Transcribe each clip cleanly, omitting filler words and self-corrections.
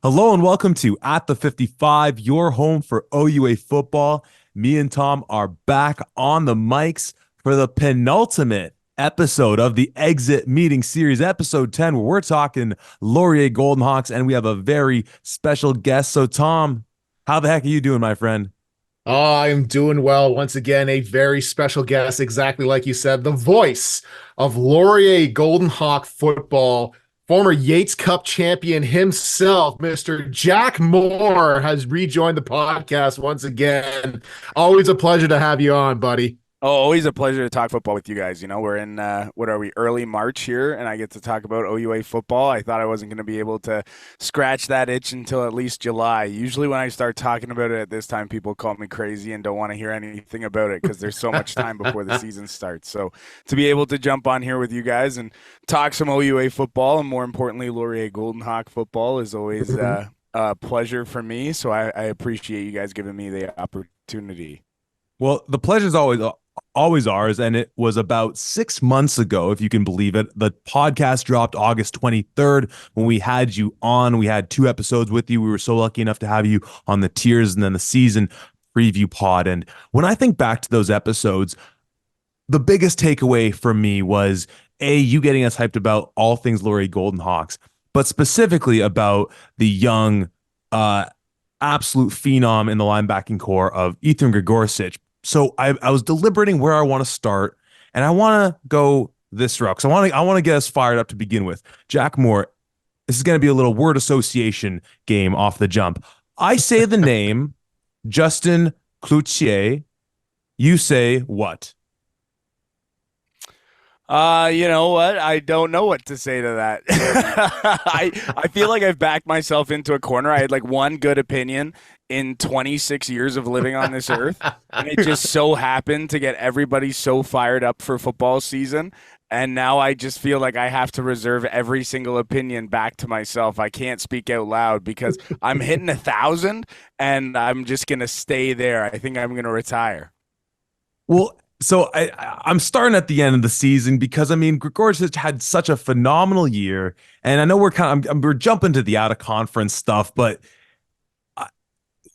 Hello and welcome to At the 55, your home for OUA football. Me and Tom are back on the mics for the penultimate episode of the Exit Meeting Series, episode 10, where we're talking Laurier Golden Hawks, and we have a very special guest. So, Tom, how the heck are you doing, my friend? Oh, I'm doing well. Once again, a very special guest, exactly like you said, the voice of Laurier Golden Hawk football, former Yates Cup champion himself, Mr. Jack Moore, has rejoined the podcast once again. Always a pleasure to have you on, buddy. Oh, always a pleasure to talk football with you guys. We're in what are we, early March here, and I get to talk about OUA football. I thought I wasn't going to be able to scratch that itch until at least July. Usually, when I start talking about it at this time, people call me crazy and don't want to hear anything about it because there's so much time before the season starts. So, to be able to jump on here with you guys and talk some OUA football, and more importantly, Laurier Golden Hawk football, is always a pleasure for me. So, I appreciate you guys giving me the opportunity. Well, the pleasure's always ours, and it was about 6 months ago, if you can believe it. The podcast dropped August 23rd when we had you on. We had two episodes with you. We were so lucky enough to have you on the tiers and then the season preview pod. And when I think back to those episodes, the biggest takeaway for me was you getting us hyped about all things Laurier Golden Hawks, but specifically about the young absolute phenom in the linebacking core of Ethan Gregorcic. So I was deliberating where I want to start, and I want to go this route because I want to get us fired up to begin with. Jack Moore, this is going to be a little word association game off the jump. I say the name Justin Cloutier. You say what? You know what? I don't know what to say to that. I feel like I've backed myself into a corner. I had like one good opinion in 26 years of living on this earth, and it just so happened to get everybody so fired up for football season. And now I just feel like I have to reserve every single opinion back to myself. I can't speak out loud because I'm hitting 1,000 and I'm just going to stay there. I think I'm going to retire. Well, so I'm starting at the end of the season because I mean Gregorcic had such a phenomenal year, and I know we're jumping to the out of conference stuff, but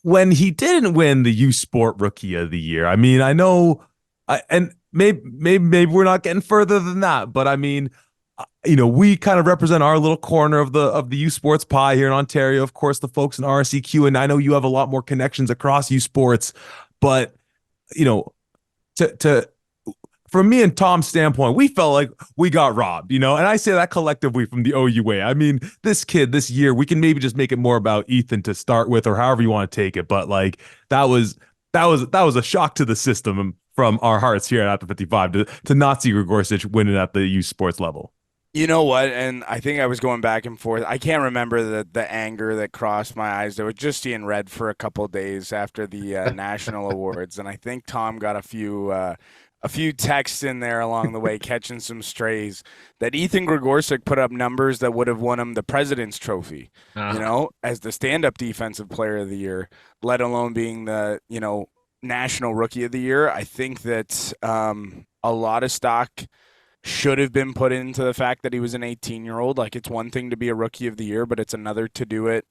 when he didn't win the U Sport Rookie of the Year, I mean I know, and maybe we're not getting further than that, but I mean, we kind of represent our little corner of the U Sports pie here in Ontario. Of course, the folks in RSEQ, and I know you have a lot more connections across U Sports, but you know to from me and Tom's standpoint, we felt like we got robbed, and I say that collectively from the OUA. I mean, this kid this year, we can maybe just make it more about Ethan to start with, or however you want to take it. But like that was a shock to the system from our hearts here at the 55 to not see Gregorcic winning at the youth sports level. You know what? And I think I was going back and forth. I can't remember the anger that crossed my eyes. They were just seeing red for a couple of days after the national awards, and I think Tom got a few texts in there along the way, catching some strays. That Ethan Gregorcic put up numbers that would have won him the President's Trophy, as the stand-up defensive player of the year, let alone being the national rookie of the year. I think that a lot of stock should have been put into the fact that he was an 18-year-old. Like, it's one thing to be a rookie of the year, but it's another to do it,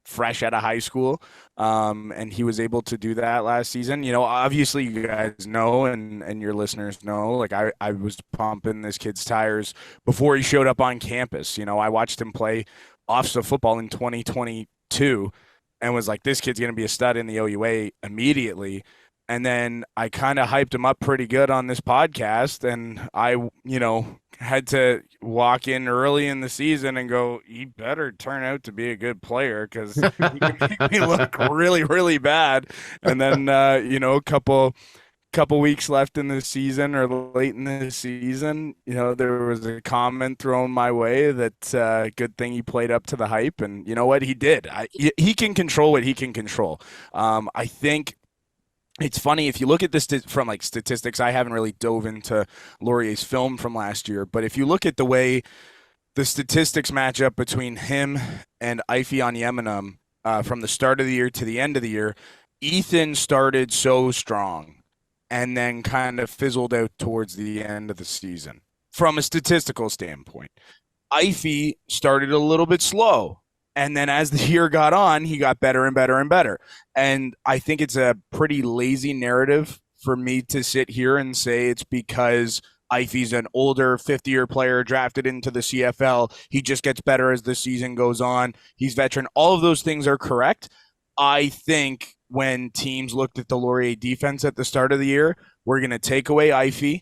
fresh out of high school. And he was able to do that last season. Obviously you guys know, and your listeners know, like I was pumping this kid's tires before he showed up on campus. I watched him play offensive football in 2022 and was like, this kid's going to be a stud in the OUA immediately. And then I kind of hyped him up pretty good on this podcast. And I, had to walk in early in the season and go, he better turn out to be a good player because he can make me look really, really bad. And then, a couple weeks left in the season or late in the season, there was a comment thrown my way that good thing he played up to the hype. And you know what? He did. He can control what he can control. I think it's funny if you look at this from like statistics. I haven't really dove into Laurier's film from last year, but if you look at the way the statistics match up between him and Ify Onyeminam from the start of the year to the end of the year, Ethan started so strong and then kind of fizzled out towards the end of the season from a statistical standpoint. Ify started a little bit slow And then as the year got on, he got better and better and better. And I think it's a pretty lazy narrative for me to sit here and say it's because Ife's an older 50-year player drafted into the CFL. He just gets better as the season goes on. He's veteran. All of those things are correct. I think when teams looked at the Laurier defense at the start of the year, we're going to take away Ife,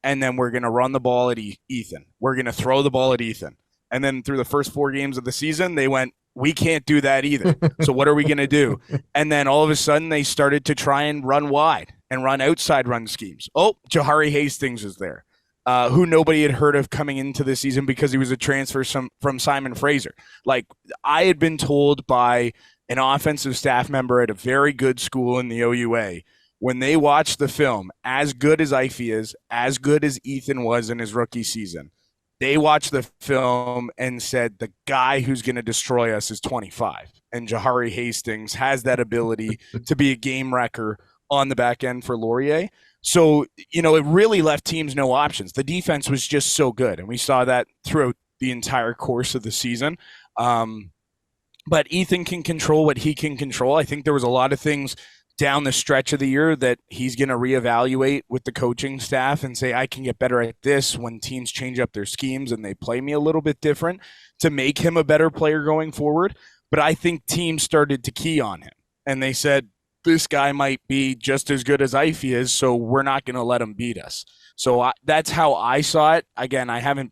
and then we're going to run the ball at Ethan. We're going to throw the ball at Ethan. And then through the first 4 games of the season, they went, we can't do that either. So what are we going to do? And then all of a sudden, they started to try and run wide and run outside run schemes. Oh, Jahari Hastings is there, who nobody had heard of coming into the season because he was a transfer from Simon Fraser. Like, I had been told by an offensive staff member at a very good school in the OUA, when they watched the film, as good as Ife is, as good as Ethan was in his rookie season, they watched the film and said, the guy who's going to destroy us is 25. And Jahari Hastings has that ability to be a game wrecker on the back end for Laurier. So, it really left teams no options. The defense was just so good. And we saw that throughout the entire course of the season. But Ethan can control what he can control. I think there was a lot of things down the stretch of the year that he's going to reevaluate with the coaching staff and say, I can get better at this when teams change up their schemes and they play me a little bit different to make him a better player going forward. But I think teams started to key on him and they said, this guy might be just as good as Ife is, so we're not going to let him beat us. So that's how I saw it. Again, I haven't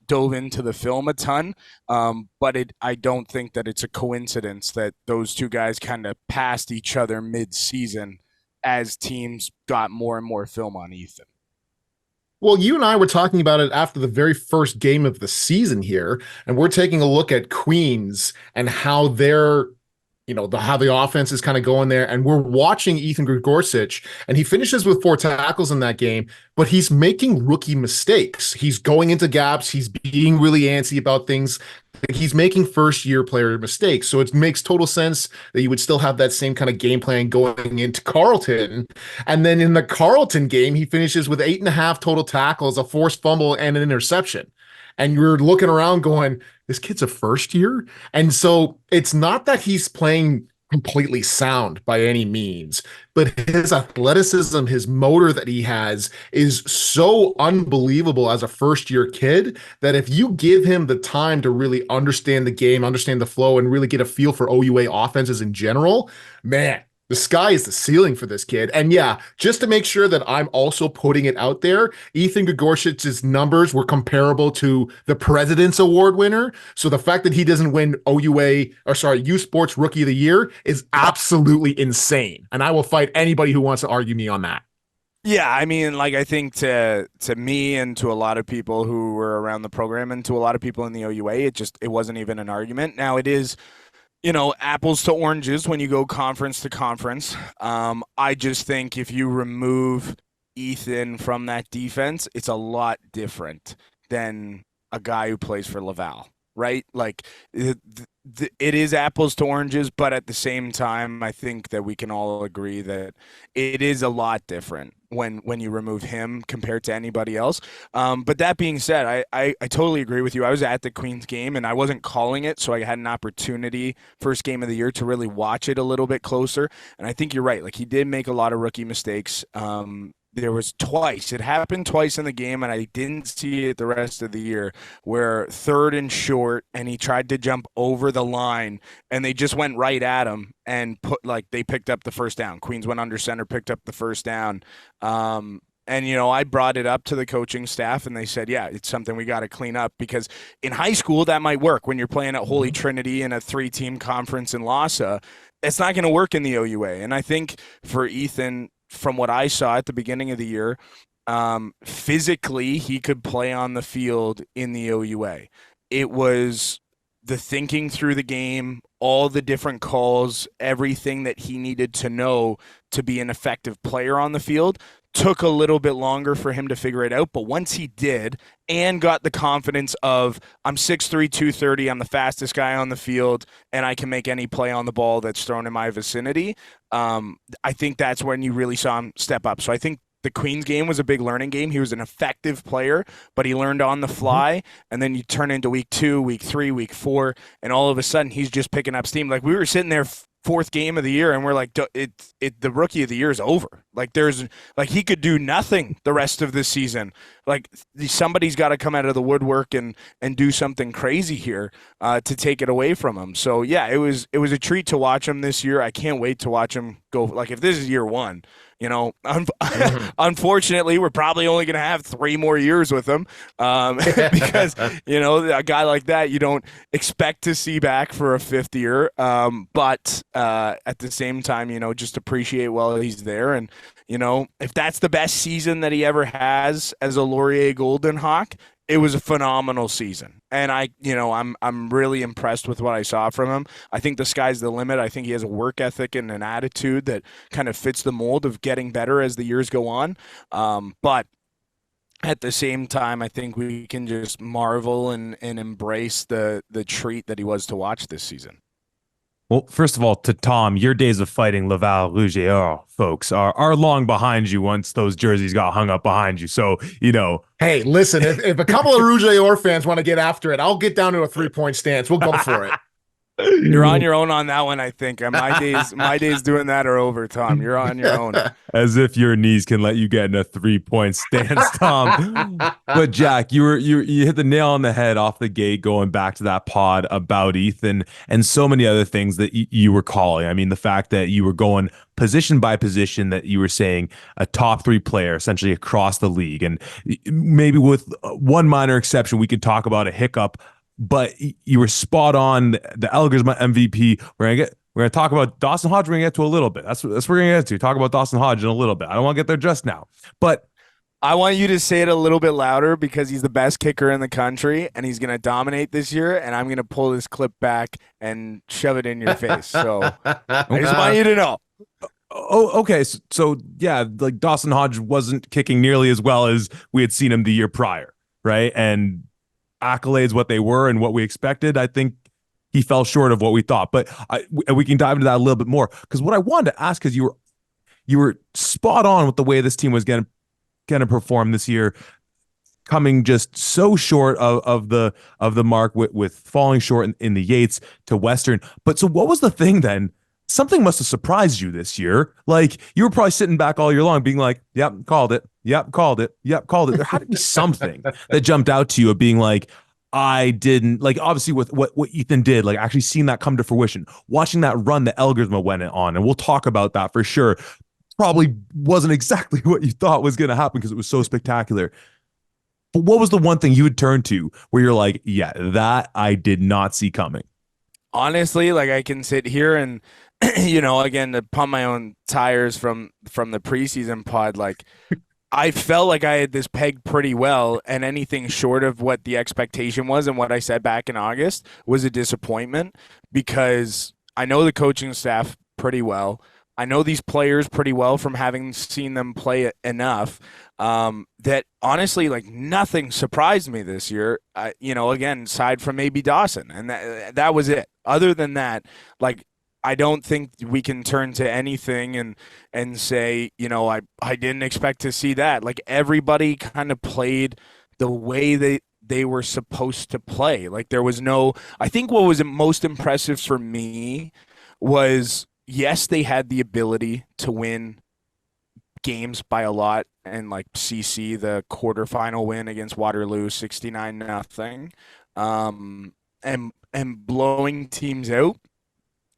dove into the film a ton, but I don't think that it's a coincidence that those two guys kind of passed each other mid-season as teams got more and more film on Ethan. Well, you and I were talking about it after the very first game of the season here, and we're taking a look at Queens and how they're how the offense is kind of going there. And we're watching Ethan Gregorczyk, and he finishes with 4 tackles in that game, but he's making rookie mistakes. He's going into gaps. He's being really antsy about things. He's making first-year player mistakes. So it makes total sense that you would still have that same kind of game plan going into Carleton. And then in the Carleton game, he finishes with 8.5 total tackles, a forced fumble, and an interception. And you're looking around going, this kid's a first year? And so it's not that he's playing completely sound by any means, but his athleticism, his motor that he has is so unbelievable as a first-year kid that if you give him the time to really understand the game, understand the flow, and really get a feel for OUA offenses in general, man, the sky is the ceiling for this kid. And yeah, just to make sure that I'm also putting it out there, Ethan Gregorczyk's numbers were comparable to the President's Award winner. So the fact that he doesn't win U Sports Rookie of the Year is absolutely insane. And I will fight anybody who wants to argue me on that. Yeah, I mean, I think to me and to a lot of people who were around the program and to a lot of people in the OUA, it wasn't even an argument. Now it is, apples to oranges when you go conference to conference. I just think if you remove Ethan from that defense, it's a lot different than a guy who plays for Laval, right? It is apples to oranges, but at the same time, I think that we can all agree that it is a lot different when you remove him compared to anybody else. But that being said, I totally agree with you. I was at the Queens game and I wasn't calling it, so I had an opportunity first game of the year to really watch it a little bit closer. And I think you're right. He did make a lot of rookie mistakes. There was twice. It happened twice in the game, and I didn't see it the rest of the year, where 3rd and short, and he tried to jump over the line, and they just went right at him and they picked up the first down. Queens went under center, picked up the first down. And, I brought it up to the coaching staff, and they said, yeah, it's something we got to clean up, because in high school, that might work when you're playing at Holy Trinity in a 3-team conference in Lhasa. It's not going to work in the OUA. And I think for Ethan, from what I saw at the beginning of the year, physically he could play on the field in the OUA. It was the thinking through the game, all the different calls, everything that he needed to know to be an effective player on the field took a little bit longer for him to figure it out. But once he did and got the confidence of, I'm 6'3", 230, I'm the fastest guy on the field, and I can make any play on the ball that's thrown in my vicinity, I think that's when you really saw him step up. So I think the Queens game was a big learning game. He was an effective player, but he learned on the fly. And then you turn into week 2, week 3, week 4, and all of a sudden he's just picking up steam. Like we were sitting there fourth game of the year and we're like, the rookie of the year is over. Like he could do nothing the rest of this season. Like somebody's got to come out of the woodwork and do something crazy here to take it away from him. So yeah, it was a treat to watch him this year. I can't wait to watch him go. Like if this is year 1, unfortunately, we're probably only going to have 3 more years with him because, a guy like that, you don't expect to see back for a 5th year. But at the same time, just appreciate while he's there. And, if that's the best season that he ever has as a Laurier Golden Hawk, it was a phenomenal season. And I'm really impressed with what I saw from him. I think the sky's the limit. I think he has a work ethic and an attitude that kind of fits the mold of getting better as the years go on. But at the same time, I think we can just marvel and embrace the treat that he was to watch this season. Well, first of all, to Tom, your days of fighting Laval Rougeeur folks are long behind you once those jerseys got hung up behind you. So, Hey, listen, if a couple of Rougeeur fans want to get after it, I'll get down to a 3-point stance. We'll go for it. You're on your own on that one, I think. My days doing that are over, Tom. You're on your own. As if your knees can let you get in a 3-point stance, Tom. But Jack, you hit the nail on the head off the gate, going back to that pod about Ethan and so many other things that you were calling. I mean, the fact that you were going position by position, that you were saying a top 3 player essentially across the league, and maybe with one minor exception, we could talk about a hiccup. But you were spot on. The Elgers MVP. We're gonna talk about Dawson Hodge. We're gonna get to a little bit. That's what we're gonna get to. Talk about Dawson Hodge in a little bit. I don't want to get there just now, but I want you to say it a little bit louder because he's the best kicker in the country and he's gonna dominate this year. And I'm gonna pull this clip back and shove it in your face. So I just want you to know. Oh, okay. So yeah, like Dawson Hodge wasn't kicking nearly as well as we had seen him the year prior, right? And accolades what they were and what we expected, I think he fell short of what we thought. But we can dive into that a little bit more, because what I wanted to ask is you were spot on with the way this team was going to perform this year, coming just so short of the mark with falling short in the Yates to Western. But so what was the thing then? Something must have surprised you this year. Like you were probably sitting back all year long being like, yep, called it. Yep, called it. Yep, called it. There had to be something that jumped out to you of being like, I didn't, like, obviously with what Ethan did, like actually seeing that come to fruition, watching that run that Elgersma went on, and we'll talk about that for sure. Probably wasn't exactly what you thought was going to happen because it was so spectacular. But what was the one thing you would turn to where you're like, yeah, that I did not see coming? Honestly, like I can sit here and again, to pump my own tires from the preseason pod, like I felt like I had this pegged pretty well, and anything short of what the expectation was and what I said back in August was a disappointment, because I know the coaching staff pretty well. I know these players pretty well from having seen them play enough, that honestly, like nothing surprised me this year. Again, aside from maybe Dawson, and that was it. Other than that, like, I don't think we can turn to anything and say, I didn't expect to see that. Like everybody kind of played the way they were supposed to play. Like there was I think what was most impressive for me was, yes, they had the ability to win games by a lot, and like CC, the quarterfinal win against Waterloo, 69-0, and blowing teams out.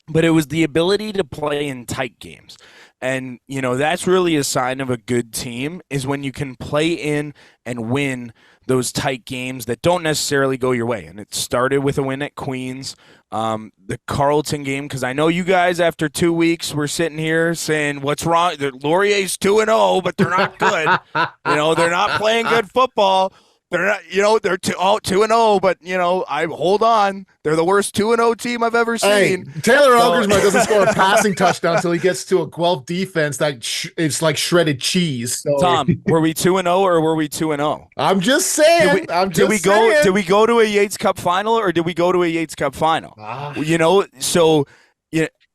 But it was the ability to play in tight games. And, that's really a sign of a good team, is when you can play in and win those tight games that don't necessarily go your way. And it started with a win at Queens, the Carleton game, because I know you guys after 2 weeks were sitting here saying, what's wrong? Laurier's 2-0, but they're not good. They're not playing good football. They're not, they're 2-0, but I hold on. They're the worst 2-0 team I've ever seen. Hey, Taylor Elgersma doesn't score a passing touchdown until he gets to a Guelph defense that it's like shredded cheese. So. Tom, were we 2-0 or were we 2-0? I'm just saying. Did we go to a Yates Cup final, or did we go to a Yates Cup final? So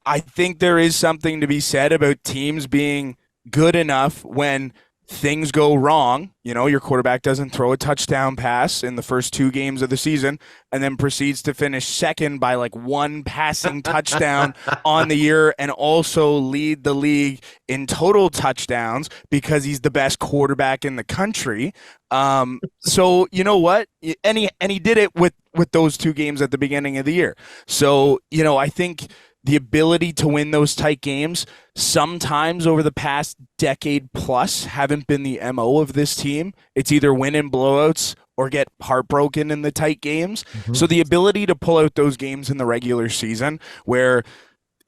I think there is something to be said about teams being good enough when things go wrong. Your quarterback doesn't throw a touchdown pass in the first 2 games of the season and then proceeds to finish second by like 1 passing touchdown on the year and also lead the league in total touchdowns because he's the best quarterback in the country. So you know what? And he did it with those 2 games at the beginning of the year. So, I think the ability to win those tight games sometimes over the past decade plus haven't been the MO of this team. It's either win in blowouts or get heartbroken in the tight games. Mm-hmm. So the ability to pull out those games in the regular season where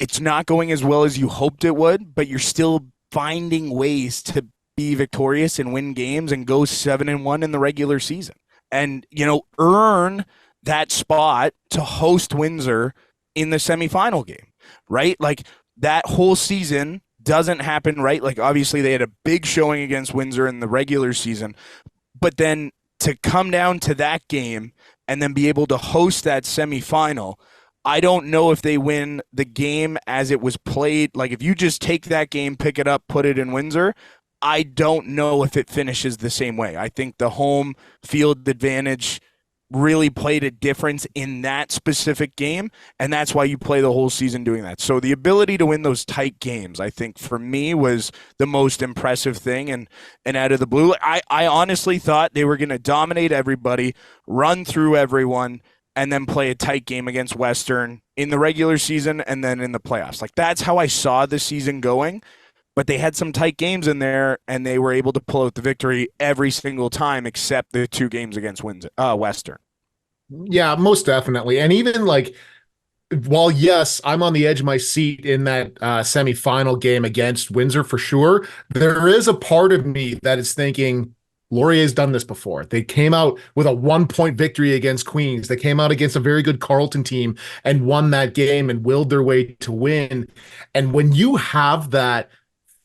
it's not going as well as you hoped it would, but you're still finding ways to be victorious and win games and go 7-1 in the regular season. And, earn that spot to host Windsor in the semifinal game, right? Like that whole season doesn't happen, right? Like obviously they had a big showing against Windsor in the regular season, but then to come down to that game and then be able to host that semifinal, I don't know if they win the game as it was played. Like if you just take that game, pick it up, put it in Windsor, I don't know if it finishes the same way. I think the home field advantage really played a difference in that specific game, and that's why you play the whole season doing that. So the ability to win those tight games, I think for me was the most impressive thing, and out of the blue, I honestly thought they were going to dominate everybody, run through everyone, and then play a tight game against Western in the regular season and then in the playoffs. Like that's how I saw the season going. But they had some tight games in there, and they were able to pull out the victory every single time except the 2 games against Western. Yeah, most definitely. And even like, while yes, I'm on the edge of my seat in that semifinal game against Windsor for sure, there is a part of me that is thinking Laurier's done this before. They came out with a 1-point victory against Queens. They came out against a very good Carleton team and won that game and willed their way to win. And when you have that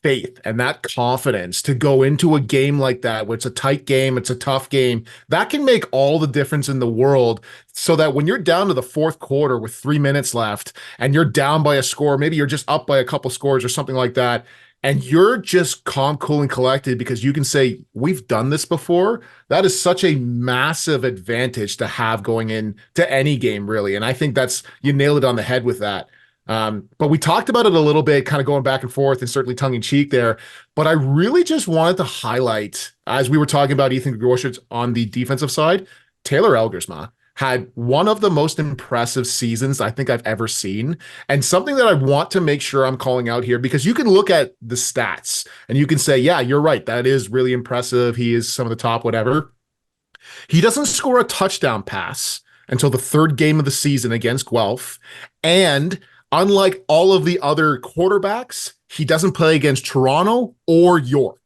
faith and that confidence to go into a game like that, where it's a tight game, it's a tough game, that can make all the difference in the world. So that when you're down to the fourth quarter with 3 minutes left and you're down by a score, maybe you're just up by a couple scores or something like that, and you're just calm, cool, and collected because you can say, we've done this before. That is such a massive advantage to have going into any game, really. And I think you nailed it on the head with that. But we talked about it a little bit, kind of going back and forth and certainly tongue in cheek there. But I really just wanted to highlight, as we were talking about Ethan Groshitz on the defensive side, Taylor Elgersma had one of the most impressive seasons I think I've ever seen. And something that I want to make sure I'm calling out here, because you can look at the stats and you can say, yeah, you're right. That is really impressive. He is some of the top, whatever. He doesn't score a touchdown pass until the 3rd game of the season against Guelph. And unlike all of the other quarterbacks, he doesn't play against Toronto or York.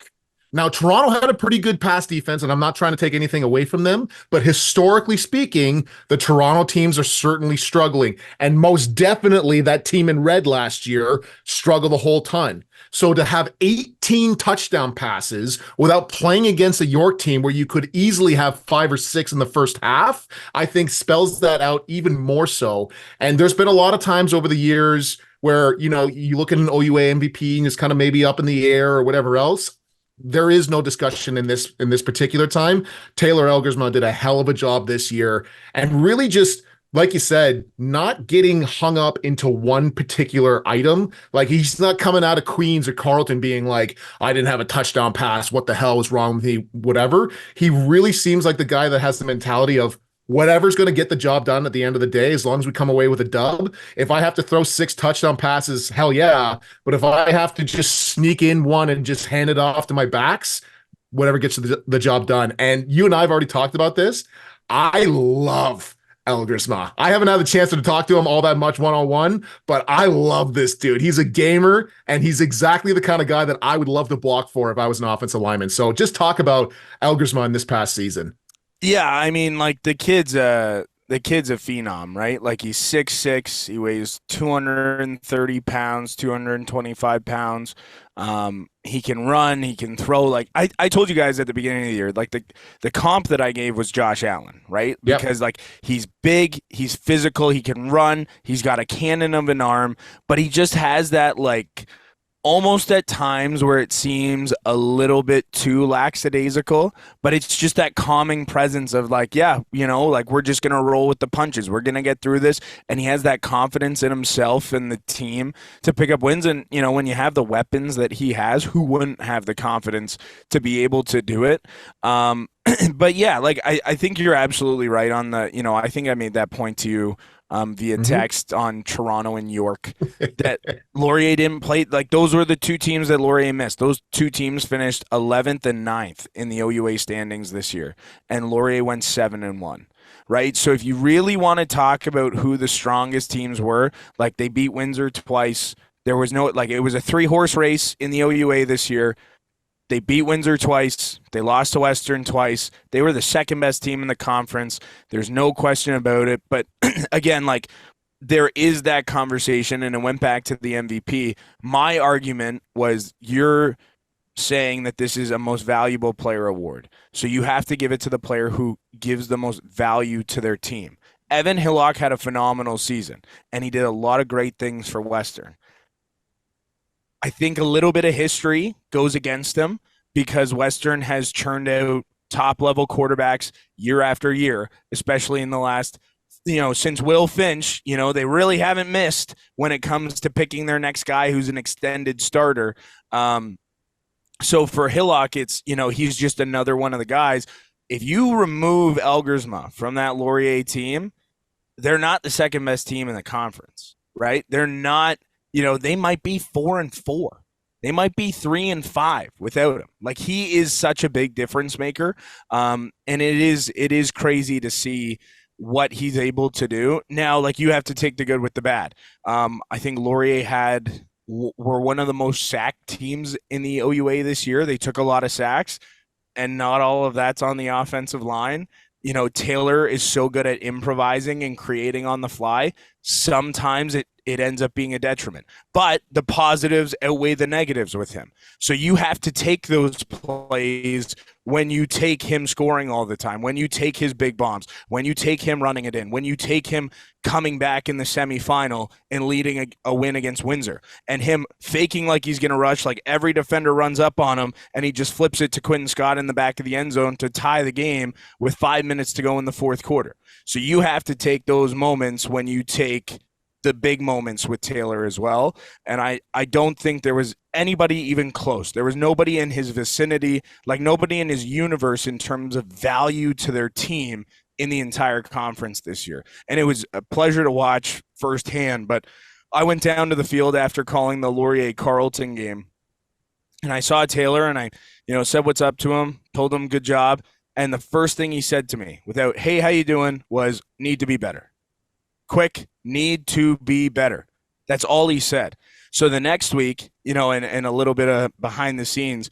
Now, Toronto had a pretty good pass defense, and I'm not trying to take anything away from them, but historically speaking, the Toronto teams are certainly struggling. And most definitely that team in red last year struggled a whole ton. So to have 18 touchdown passes without playing against a York team where you could easily have 5 or 6 in the first half, I think spells that out even more so. And there's been a lot of times over the years where, you look at an OUA MVP and it's kind of maybe up in the air or whatever else. There is no discussion in this particular time. Taylor Elgersma did a hell of a job this year and really just, like you said, not getting hung up into one particular item. Like he's not coming out of Queens or Carleton being like, I didn't have a touchdown pass. What the hell was wrong with me? Whatever. He really seems like the guy that has the mentality of whatever's going to get the job done at the end of the day, as long as we come away with a dub. If I have to throw 6 touchdown passes, hell yeah. But if I have to just sneak in one and just hand it off to my backs, whatever gets the job done. And you and I have already talked about this. I love Elgersma. I haven't had the chance to talk to him all that much one-on-one, but I love this dude. He's a gamer, and he's exactly the kind of guy that I would love to block for if I was an offensive lineman. So just talk about Elgersma in this past season. Yeah, I mean, like the kid's a phenom, right? Like he's 6'6", he weighs 230 pounds, 225 pounds. He can run, he can throw. Like I told you guys at the beginning of the year, like the comp that I gave was Josh Allen, right? Yep. Because like he's big, he's physical, he can run, he's got a cannon of an arm, but he just has that like almost at times where it seems a little bit too lackadaisical, but it's just that calming presence of like, yeah, like we're just going to roll with the punches. We're going to get through this. And he has that confidence in himself and the team to pick up wins. And, when you have the weapons that he has, who wouldn't have the confidence to be able to do it? But yeah, like I think you're absolutely right on I think I made that point to you via Mhm. text on Toronto and York that Laurier didn't play. Like those were the two teams that Laurier missed. Those two teams finished 11th and ninth in the OUA standings this year, and Laurier went 7-1. Right. So if you really want to talk about who the strongest teams were, like they beat Windsor twice. There was no, like, it was a 3-horse race in the OUA this year. They beat Windsor twice. They lost to Western twice. They were the second best team in the conference. There's no question about it. But again, like there is that conversation, and it went back to the MVP. My argument was you're saying that this is a most valuable player award. So you have to give it to the player who gives the most value to their team. Evan Hillock had a phenomenal season, and he did a lot of great things for Western. I think a little bit of history goes against him because Western has churned out top level quarterbacks year after year, especially in the last, since Will Finch, they really haven't missed when it comes to picking their next guy who's an extended starter. So for Hillock, it's, he's just another one of the guys. If you remove Elgersma from that Laurier team, they're not the second best team in the conference, right? They're not, they might be 4-4. They might be 3-5 without him. Like he is such a big difference maker. And it is crazy to see what he's able to do. Now, like you have to take the good with the bad. I think Laurier were one of the most sacked teams in the OUA this year. They took a lot of sacks, and not all of that's on the offensive line. Taylor is so good at improvising and creating on the fly. Sometimes it ends up being a detriment, but the positives outweigh the negatives with him. So you have to take those plays when you take him scoring all the time, when you take his big bombs, when you take him running it in, when you take him coming back in the semifinal and leading a win against Windsor, and him faking like he's going to rush, like every defender runs up on him and he just flips it to Quentin Scott in the back of the end zone to tie the game with 5 minutes to go in the fourth quarter. So you have to take those moments when you take the big moments with Taylor as well. And I don't think there was anybody even close. There was nobody in his vicinity, like nobody in his universe in terms of value to their team in the entire conference this year. And it was a pleasure to watch firsthand. But I went down to the field after calling the Laurier Carleton game, and I saw Taylor, and I, said what's up to him, told him good job. And the first thing he said to me without, hey, how you doing, was need to be better. Quick, need to be better. That's all he said. So the next week, and a little bit of behind the scenes,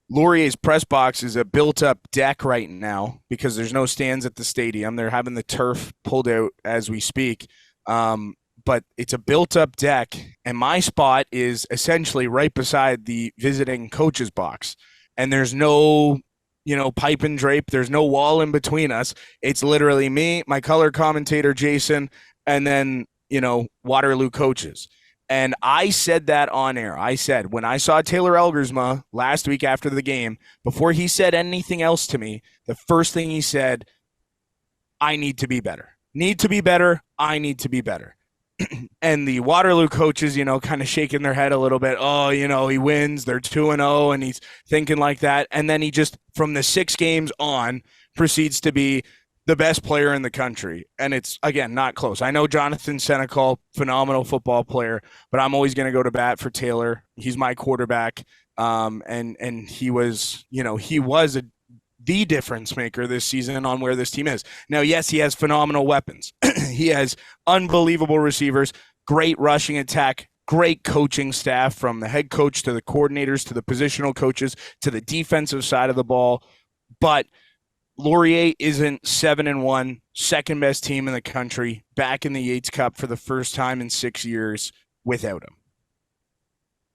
Laurier's press box is a built-up deck right now because there's no stands at the stadium. They're having the turf pulled out as we speak. But it's a built-up deck, and my spot is essentially right beside the visiting coach's box. And there's no, pipe and drape. There's no wall in between us. It's literally me, my color commentator, Jason, and then, Waterloo coaches. And I said that on air. I said, when I saw Taylor Elgersma last week after the game, before he said anything else to me, the first thing he said, I need to be better. Need to be better. I need to be better. And the Waterloo coaches, kind of shaking their head a little bit. Oh, he wins. They're 2-0, and he's thinking like that. And then he just, from the 6 games on, proceeds to be the best player in the country. And it's, again, not close. I know Jonathan Senecal, phenomenal football player, but I'm always going to go to bat for Taylor. He's my quarterback. And he was, the difference maker this season on where this team is. Now, yes, he has phenomenal weapons. He has unbelievable receivers, great rushing attack, great coaching staff from the head coach to the coordinators to the positional coaches to the defensive side of the ball. But Laurier isn't 7-1, second best team in the country, back in the Yates Cup for the first time in 6 years without him.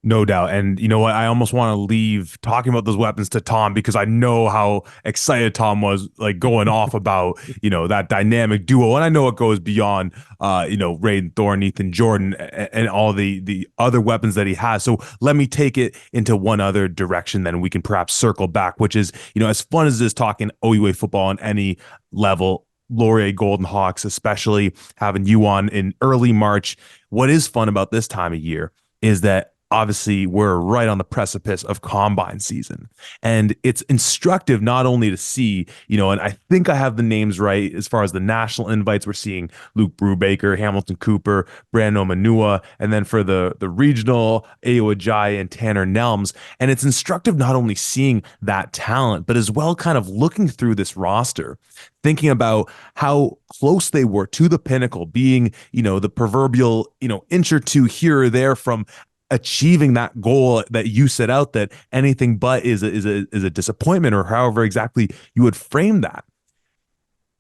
No doubt. And you know what? I almost want to leave talking about those weapons to Tom because I know how excited Tom was like going off about, that dynamic duo. And I know it goes beyond Raiden Thorne, Ethan Jordan, and all the other weapons that he has. So let me take it into one other direction, then we can perhaps circle back, which is, as fun as it is talking OUA football on any level, Laurier Golden Hawks, especially having you on in early March. What is fun about this time of year is that obviously we're right on the precipice of combine season. And it's instructive not only to see, and I think I have the names right as far as the national invites. We're seeing Luke Brubaker, Hamilton Cooper, Brandon Manua, and then for the regional, Ayo Ajayi and Tanner Nelms. And it's instructive not only seeing that talent, but as well kind of looking through this roster, thinking about how close they were to the pinnacle, being, the proverbial, inch or two here or there from achieving that goal that you set out, that anything but is a disappointment, or however exactly you would frame that.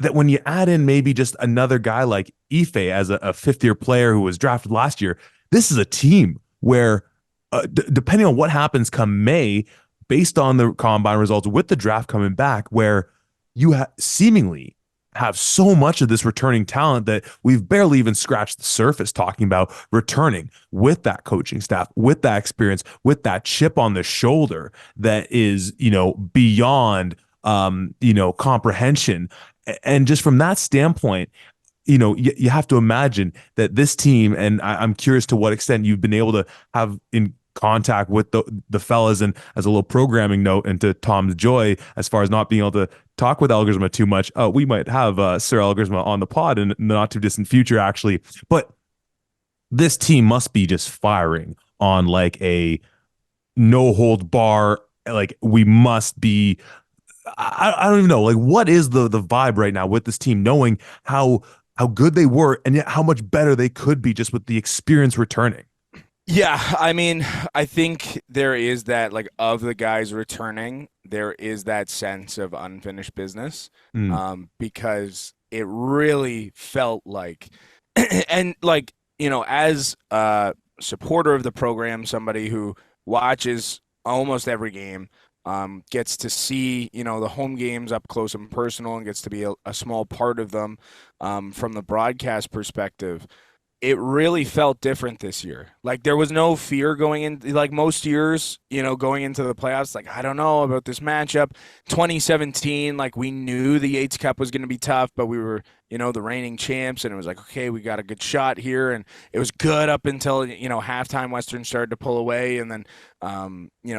That when you add in maybe just another guy like Ife as a fifth-year player who was drafted last year, this is a team where, depending on what happens come May, based on the combine results with the draft coming back, where you seemingly have so much of this returning talent that we've barely even scratched the surface talking about returning, with that coaching staff, with that experience, with that chip on the shoulder that is, beyond comprehension. And just from that standpoint, you have to imagine that this team, and I'm curious to what extent you've been able to have in contact with the fellas, and as a little programming note, and to Tom's joy, as far as not being able to talk with Elgersma too much, we might have Sir Elgersma on the pod in the not too distant future, actually. But this team must be just firing on like a no hold bar. Like we must be. I don't even know. Like, what is the vibe right now with this team, knowing how good they were and yet how much better they could be just with the experience returning? Yeah, I mean, I think there is that, like, of the guys returning, there is that sense of unfinished business, Mm. because it really felt like, and like, as a supporter of the program, somebody who watches almost every game, gets to see, the home games up close and personal, and gets to be a small part of them, from the broadcast perspective. It really felt different this year. Like there was no fear going in, like most years, going into the playoffs. Like, I don't know about this matchup. 2017, like we knew the Yates Cup was going to be tough, but we were, the reigning champs, and it was like, okay, we got a good shot here, and it was good up until halftime. Western started to pull away, and then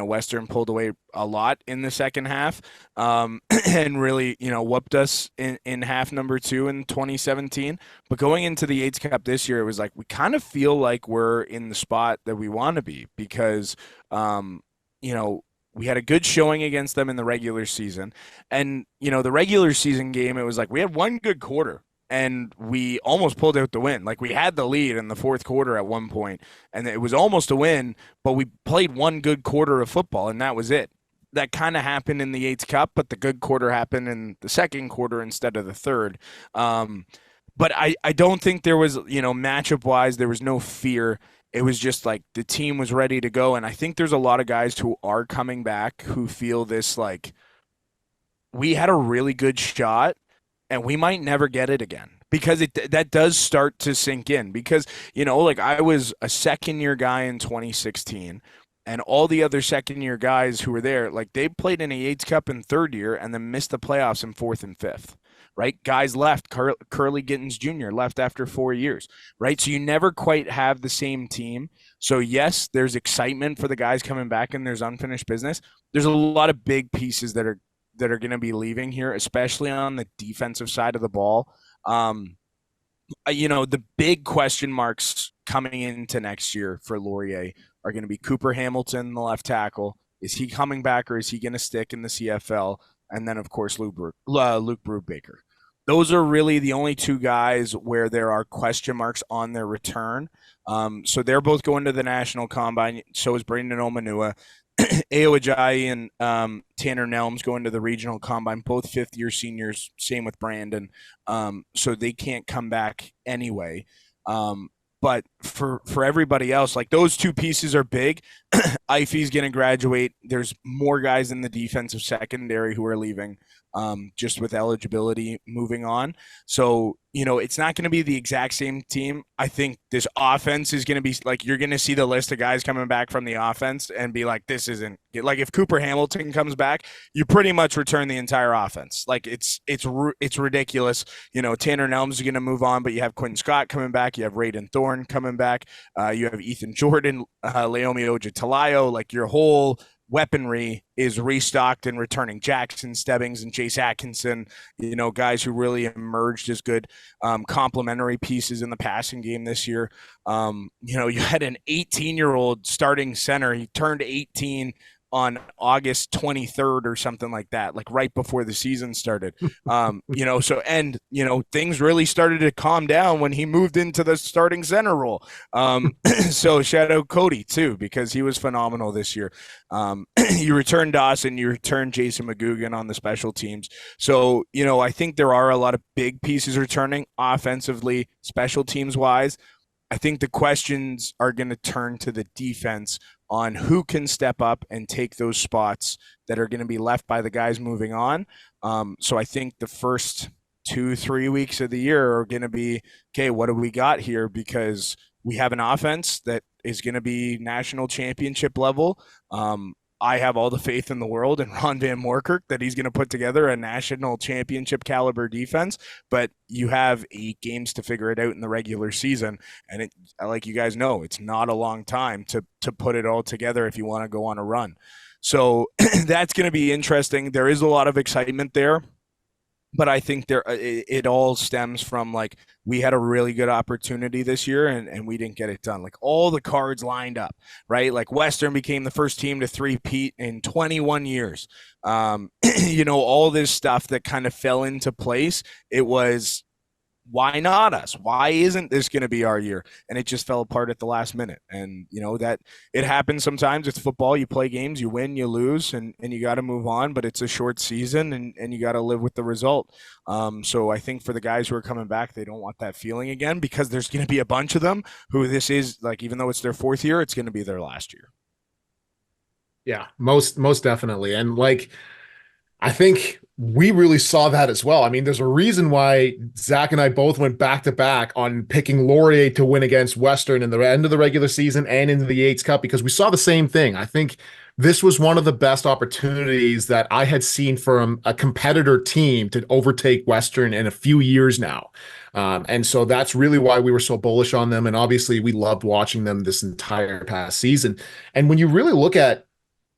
Western pulled away a lot in the second half, and really whooped us in half number two in 2017. But going into the Yates Cup this year, it was like we kind of feel like we're in the spot that we want to be, because we had a good showing against them in the regular season. And, the regular season game, it was like we had one good quarter and we almost pulled out the win. Like we had the lead in the fourth quarter at one point, and it was almost a win, but we played one good quarter of football, and that was it. That kind of happened in the Yates Cup, but the good quarter happened in the second quarter instead of the third. But I don't think there was, matchup wise, there was no fear. It was just like the team was ready to go. And I think there's a lot of guys who are coming back who feel this, like, we had a really good shot and we might never get it again, because that does start to sink in. Because, like I was a second year guy in 2016, and all the other second year guys who were there, like they played in a Yates Cup in third year and then missed the playoffs in fourth and fifth. Right? Guys left. Curly Gittens Jr. left after 4 years. Right? So you never quite have the same team. So yes, there's excitement for the guys coming back, and there's unfinished business. There's a lot of big pieces that are going to be leaving here, especially on the defensive side of the ball. The big question marks coming into next year for Laurier are going to be Cooper Hamilton, the left tackle. Is he coming back, or is he going to stick in the CFL? And then, of course, Luke Brubaker. Those are really the only two guys where there are question marks on their return. So they're both going to the national combine. So is Brandon Omanua. Ayo Ajayi and Tanner Nelms going to the regional combine, both fifth-year seniors. Same with Brandon. So they can't come back anyway. But for everybody else, like those two pieces are big. Ife's going to graduate. There's more guys in the defensive secondary who are leaving, just with eligibility moving on. So, it's not going to be the exact same team. I think this offense is going to be like, you're going to see the list of guys coming back from the offense and be like, this isn't like, if Cooper Hamilton comes back, you pretty much return the entire offense. Like it's ridiculous. Tanner Nelms is going to move on, but you have Quentin Scott coming back. You have Raiden Thorne coming back. You have Ethan Jordan, Laomi Ojatalayo, like your whole weaponry is restocked and returning. Jackson Stebbings and Jace Atkinson, guys who really emerged as good complementary pieces in the passing game this year. You had an 18-year-old starting center. He turned 18 on August 23rd or something like that, like right before the season started. Things really started to calm down when he moved into the starting center role. So shout out Cody too, because he was phenomenal this year. You return Dawson, you return Jason McGugan on the special teams. So, I think there are a lot of big pieces returning offensively, special teams wise. I think the questions are going to turn to the defense on who can step up and take those spots that are going to be left by the guys moving on. So I think the first 2-3 weeks of the year are going to be, okay, what do we got here? Because we have an offense that is going to be national championship level. I have all the faith in the world in Ron Van Moorkirk that he's going to put together a national championship caliber defense, but you have 8 games to figure it out in the regular season. And like you guys know, it's not a long time to put it all together if you want to go on a run. So that's going to be interesting. There is a lot of excitement there. But I think it all stems from like we had a really good opportunity this year and we didn't get it done. Like all the cards lined up, right? Like Western became the first team to three-peat in 21 years. All this stuff that kind of fell into place. It was, why not us? Why isn't this going to be our year? And it just fell apart at the last minute. And, that it happens sometimes. It's football. You play games, you win, you lose, and you got to move on. But it's a short season and you got to live with the result. So I think for the guys who are coming back, they don't want that feeling again because there's going to be a bunch of them who this is like, even though it's their 4th year, it's going to be their last year. Yeah, most definitely. And like, I think we really saw that as well. I mean, there's a reason why Zach and I both went back to back on picking Laurier to win against Western in the end of the regular season and into the Yates Cup because we saw the same thing. I think this was one of the best opportunities that I had seen from a competitor team to overtake Western in a few years now. And so that's really why we were so bullish on them. And obviously we loved watching them this entire past season. And when you really look at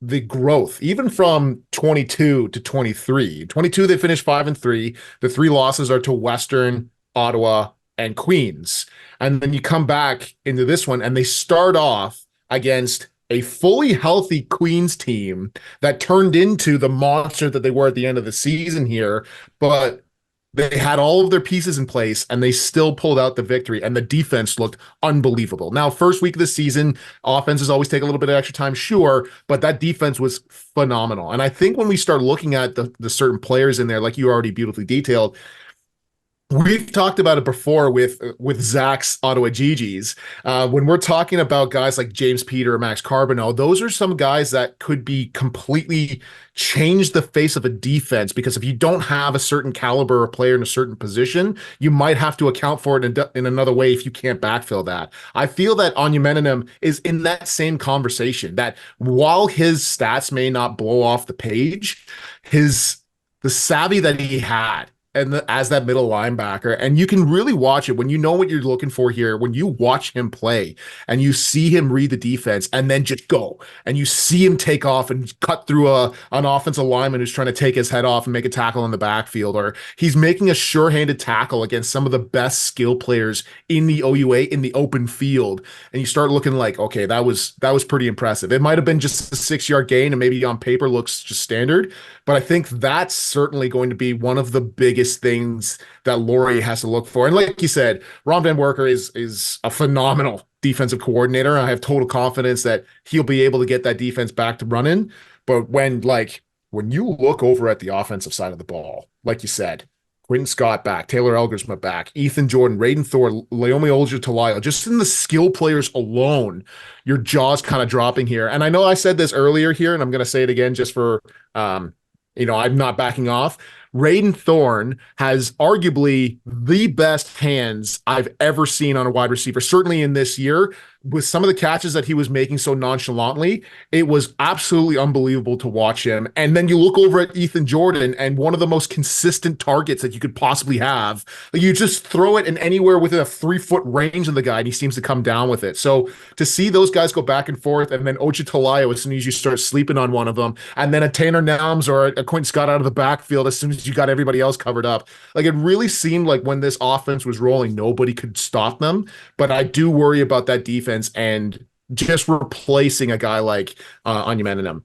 the growth, even from 22 to 23. 22, they finished 5-3. The 3 losses are to Western, Ottawa, and Queens. And then you come back into this one, and they start off against a fully healthy Queens team that turned into the monster that they were at the end of the season here. But they had all of their pieces in place and they still pulled out the victory and the defense looked unbelievable. Now, first week of the season, offenses always take a little bit of extra time, sure, but that defense was phenomenal. And I think when we start looking at the certain players in there, like you already beautifully detailed, we've talked about it before with Zach's Ottawa GGs. When we're talking about guys like James Peter or Max Carbonell, those are some guys that could be completely change the face of a defense because if you don't have a certain caliber of player in a certain position, you might have to account for it in another way if you can't backfill that. I feel that Onyemenenem is in that same conversation that while his stats may not blow off the page, the savvy that he had as that middle linebacker, and you can really watch it when you know what you're looking for here. When you watch him play and you see him read the defense and then just go, and you see him take off and cut through an offensive lineman who's trying to take his head off and make a tackle in the backfield, or he's making a sure-handed tackle against some of the best skill players in the OUA in the open field, and you start looking like, okay, that was pretty impressive. It might have been just a 6-yard gain and maybe on paper looks just standard, but I think that's certainly going to be one of the biggest things that Laurier has to look for. And like you said, Ron Van Worker is a phenomenal defensive coordinator. I have total confidence that he'll be able to get that defense back to running. But when you look over at the offensive side of the ball, like you said, Quentin Scott back, Taylor Elgersma back, Ethan Jordan, Raiden Thor, Laomi Olja-Talayo, just in the skill players alone, your jaw's kind of dropping here. And I know I said this earlier here, and I'm going to say it again just for, I'm not backing off. Raiden Thorn has arguably the best hands I've ever seen on a wide receiver, certainly in this year. With some of the catches that he was making so nonchalantly, it was absolutely unbelievable to watch him. And then you look over at Ethan Jordan, and one of the most consistent targets that you could possibly have. Like, you just throw it in anywhere within a 3-foot range of the guy, and he seems to come down with it. So to see those guys go back and forth, and then Ocha as soon as you start sleeping on one of them, and then a Tanner Nelms or a Quentin Scott out of the backfield as soon as you got everybody else covered up. Like, it really seemed like when this offense was rolling, nobody could stop them. But I do worry about that defense and just replacing a guy like Onyemeninem.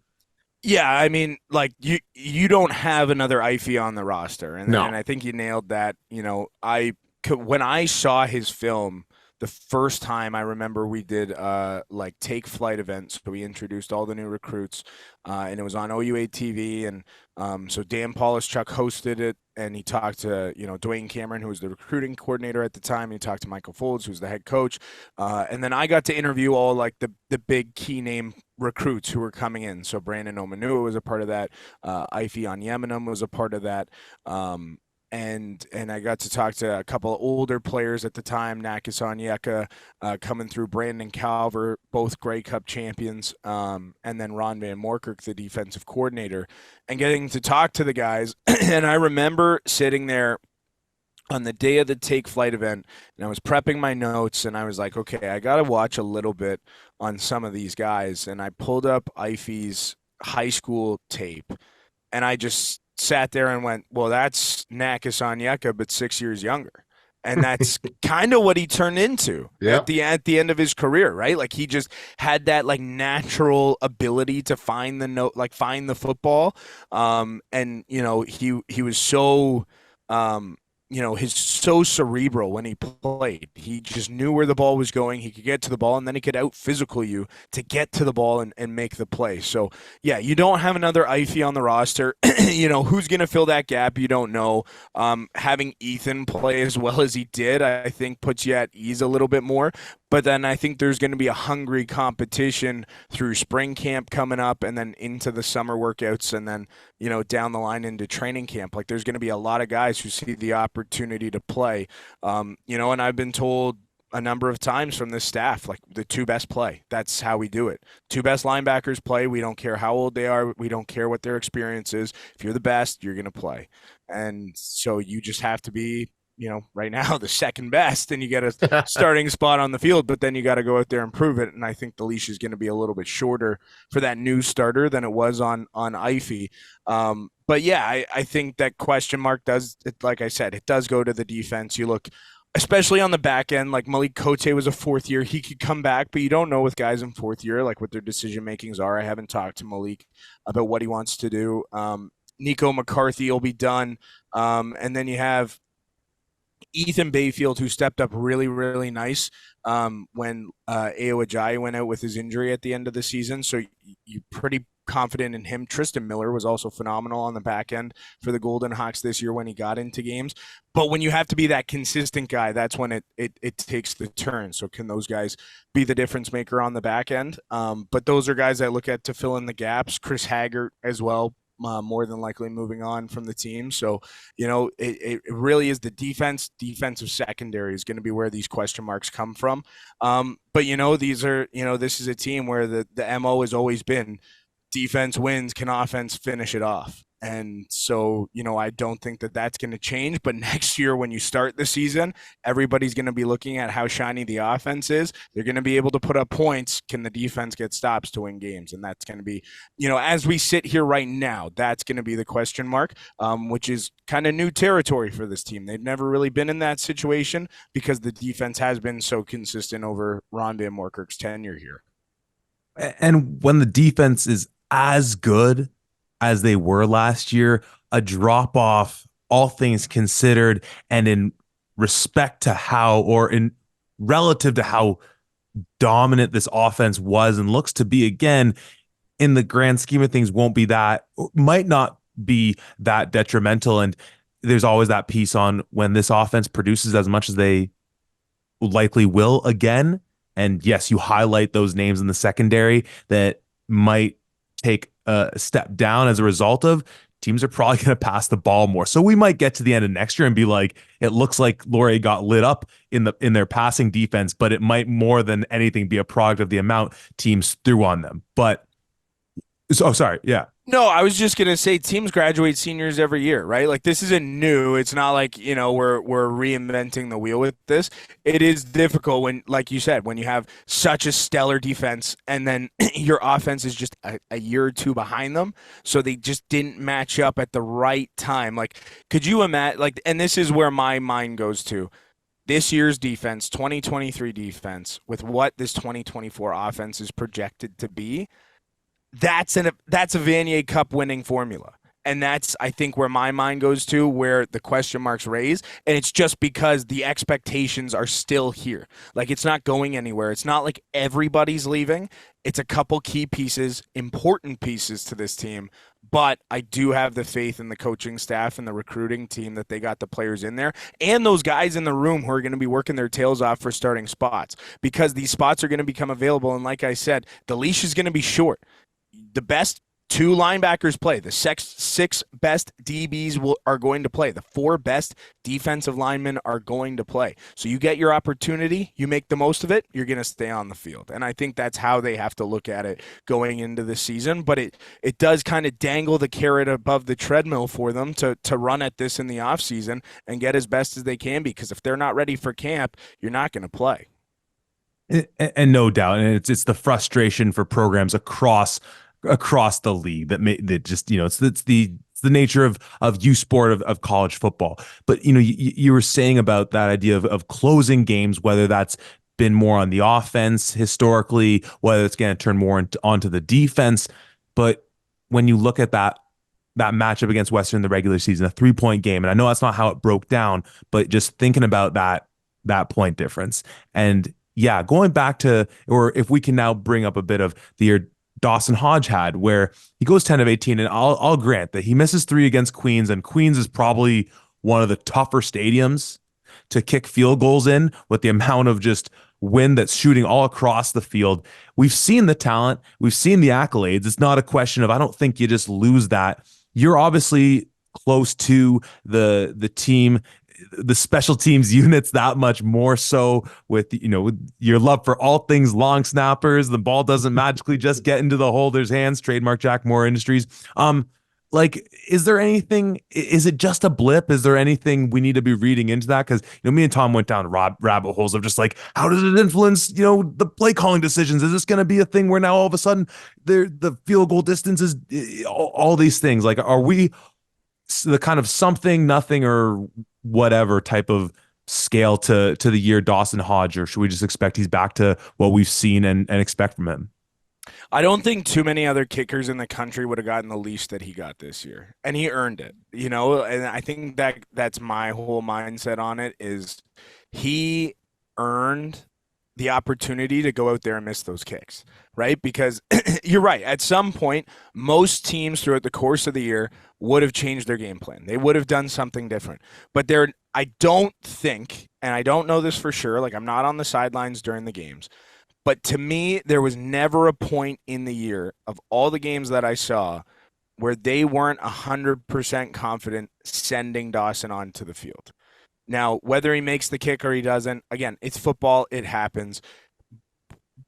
Yeah, I mean, like you don't have another Ify on the roster, and No. and I think you nailed that. When I saw his film the first time, I remember we did like take flight events, so we introduced all the new recruits, and it was on OUA TV, and so Dan Polischuk hosted it, and he talked to Dwayne Cameron, who was the recruiting coordinator at the time, and he talked to Michael Folds, who's the head coach, and then I got to interview all like the big key name recruits who were coming in. So Brandon Omanua was a part of that. Ify Onyemeninem was a part of that. And I got to talk to a couple of older players at the time, Nakis Onyeka coming through, Brandon Calver, both Grey Cup champions, and then Ron Van Morkirk, the defensive coordinator, and getting to talk to the guys. And I remember sitting there on the day of the take flight event, and I was prepping my notes, and I was like, okay, I got to watch a little bit on some of these guys. And I pulled up Ify's high school tape, and I just sat there and went, well, that's Nakis Onyeka, but 6 years younger. And that's kind of what he turned into at the end of his career, right? Like, he just had that like natural ability to find the note, like find the football. And he was so he's so cerebral when he played. He just knew where the ball was going. He could get to the ball, and then he could out physical you to get to the ball and make the play. So yeah, you don't have another Ify on the roster. Who's going to fill that gap? You don't know. Having Ethan play as well as he did, I think puts you at ease a little bit more. But then I think there's going to be a hungry competition through spring camp coming up, and then into the summer workouts, and then, down the line into training camp. Like, there's going to be a lot of guys who see the opportunity to play. And I've been told a number of times from this staff, like, the two best play. That's how we do it. Two best linebackers play. We don't care how old they are. We don't care what their experience is. If you're the best, you're going to play. And so you just have to be, right now the second best, and you get a starting spot on the field, but then you got to go out there and prove it. And I think the leash is going to be a little bit shorter for that new starter than it was on Ify. But yeah, I think that question mark does, like I said, it does go to the defense. You look, especially on the back end, like Malik Cote was a fourth year. He could come back, but you don't know with guys in fourth year, like what their decision makings are. I haven't talked to Malik about what he wants to do. Nico McCarthy will be done. And then you have Ethan Bayfield, who stepped up really, really nice when Ayo Ajayi went out with his injury at the end of the season. So you're pretty confident in him. Tristan Miller was also phenomenal on the back end for the Golden Hawks this year when he got into games. But when you have to be that consistent guy, that's when it takes the turn. So can those guys be the difference maker on the back end? But those are guys I look at to fill in the gaps. Chris Haggart as well. More than likely moving on from the team. So, it really is the defensive secondary is going to be where these question marks come from. But, these are, this is a team where the MO has always been defense wins, can offense finish it off. And so, I don't think that that's going to change. But next year, when you start the season, everybody's going to be looking at how shiny the offense is. They're going to be able to put up points. Can the defense get stops to win games? And that's going to be, as we sit here right now, that's going to be the question mark, which is kind of new territory for this team. They've never really been in that situation because the defense has been so consistent over Ron Van Morkirk's tenure here. And when the defense is as good as they were last year, a drop off, all things considered, and in respect to how, or in relative to how dominant this offense was and looks to be again, in the grand scheme of things, won't be that, might not be that detrimental. And there's always that piece on when this offense produces as much as they likely will again. And yes, you highlight those names in the secondary that might take a step down as a result of teams are probably going to pass the ball more. So we might get to the end of next year and be like, it looks like Laurier got lit up in their passing defense, but it might more than anything be a product of the amount teams threw on them. But so sorry, yeah. No, I was just gonna say teams graduate seniors every year, right? Like this isn't new. It's not like, we're reinventing the wheel with this. It is difficult when, like you said, when you have such a stellar defense and then your offense is just a year or two behind them. So they just didn't match up at the right time. Like, could you imagine and this is where my mind goes to. This year's defense, 2023 defense, with what this 2024 offense is projected to be, that's a Vanier Cup winning formula. And that's, I think, where my mind goes to, where the question marks raise. And it's just because the expectations are still here. Like, it's not going anywhere. It's not like everybody's leaving. It's a couple key pieces, important pieces to this team. But I do have the faith in the coaching staff and the recruiting team that they got the players in there and those guys in the room who are going to be working their tails off for starting spots, because these spots are going to become available. And like I said, the leash is going to be short. The best two linebackers play. The six best DBs are going to play. The four best defensive linemen are going to play. So you get your opportunity, you make the most of it, you're going to stay on the field. And I think that's how they have to look at it going into the season. But it does kind of dangle the carrot above the treadmill for them to run at this in the offseason and get as best as they can, because if they're not ready for camp, you're not going to play. And no doubt, and it's the frustration for programs across the league that just it's the nature of youth sport of college football. But you were saying about that idea of closing games, whether that's been more on the offense historically, whether it's going to turn more onto the defense. But when you look at that matchup against Western in the regular season, a 3-point game, and I know that's not how it broke down, but just thinking about that point difference. And yeah, going back to, or if we can now bring up a bit of the year Dawson Hodge had, where he goes 10 of 18, and I'll grant that he misses 3 against Queens, and Queens is probably one of the tougher stadiums to kick field goals in, with the amount of just wind that's shooting all across the field. We've seen the talent, we've seen the accolades. It's not a question of, I don't think you just lose that. You're obviously close to the team, the special teams units, that much more so with your love for all things long snappers. The ball doesn't magically just get into the holder's hands. Trademark Jack Moore Industries. Is there anything? Is it just a blip? Is there anything we need to be reading into that? Because me and Tom went down rabbit holes of just like, how does it influence the play calling decisions? Is this going to be a thing where now all of a sudden the field goal distance is all these things? Like, are we the kind of something, nothing, or whatever type of scale to the year Dawson Hodge, or should we just expect he's back to what we've seen and expect from him? I don't think too many other kickers in the country would have gotten the leash that he got this year, and he earned it, and I think that's my whole mindset on it, is he earned the opportunity to go out there and miss those kicks, right? Because you're right. At some point, most teams throughout the course of the year would have changed their game plan. They would have done something different. But I don't think, and I don't know this for sure, like I'm not on the sidelines during the games, but to me, there was never a point in the year of all the games that I saw where they weren't 100% confident sending Dawson onto the field. Now, whether he makes the kick or he doesn't, again, it's football. It happens.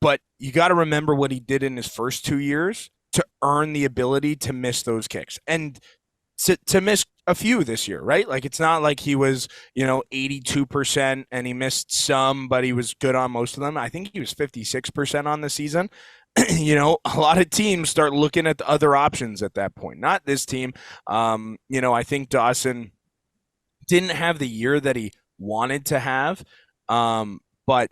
But you got to remember what he did in his first 2 years to earn the ability to miss those kicks and to miss a few this year, right? Like, it's not like he was, 82% and he missed some, but he was good on most of them. I think he was 56% on the season. A lot of teams start looking at the other options at that point. Not this team. I think Dawson didn't have the year that he wanted to have, but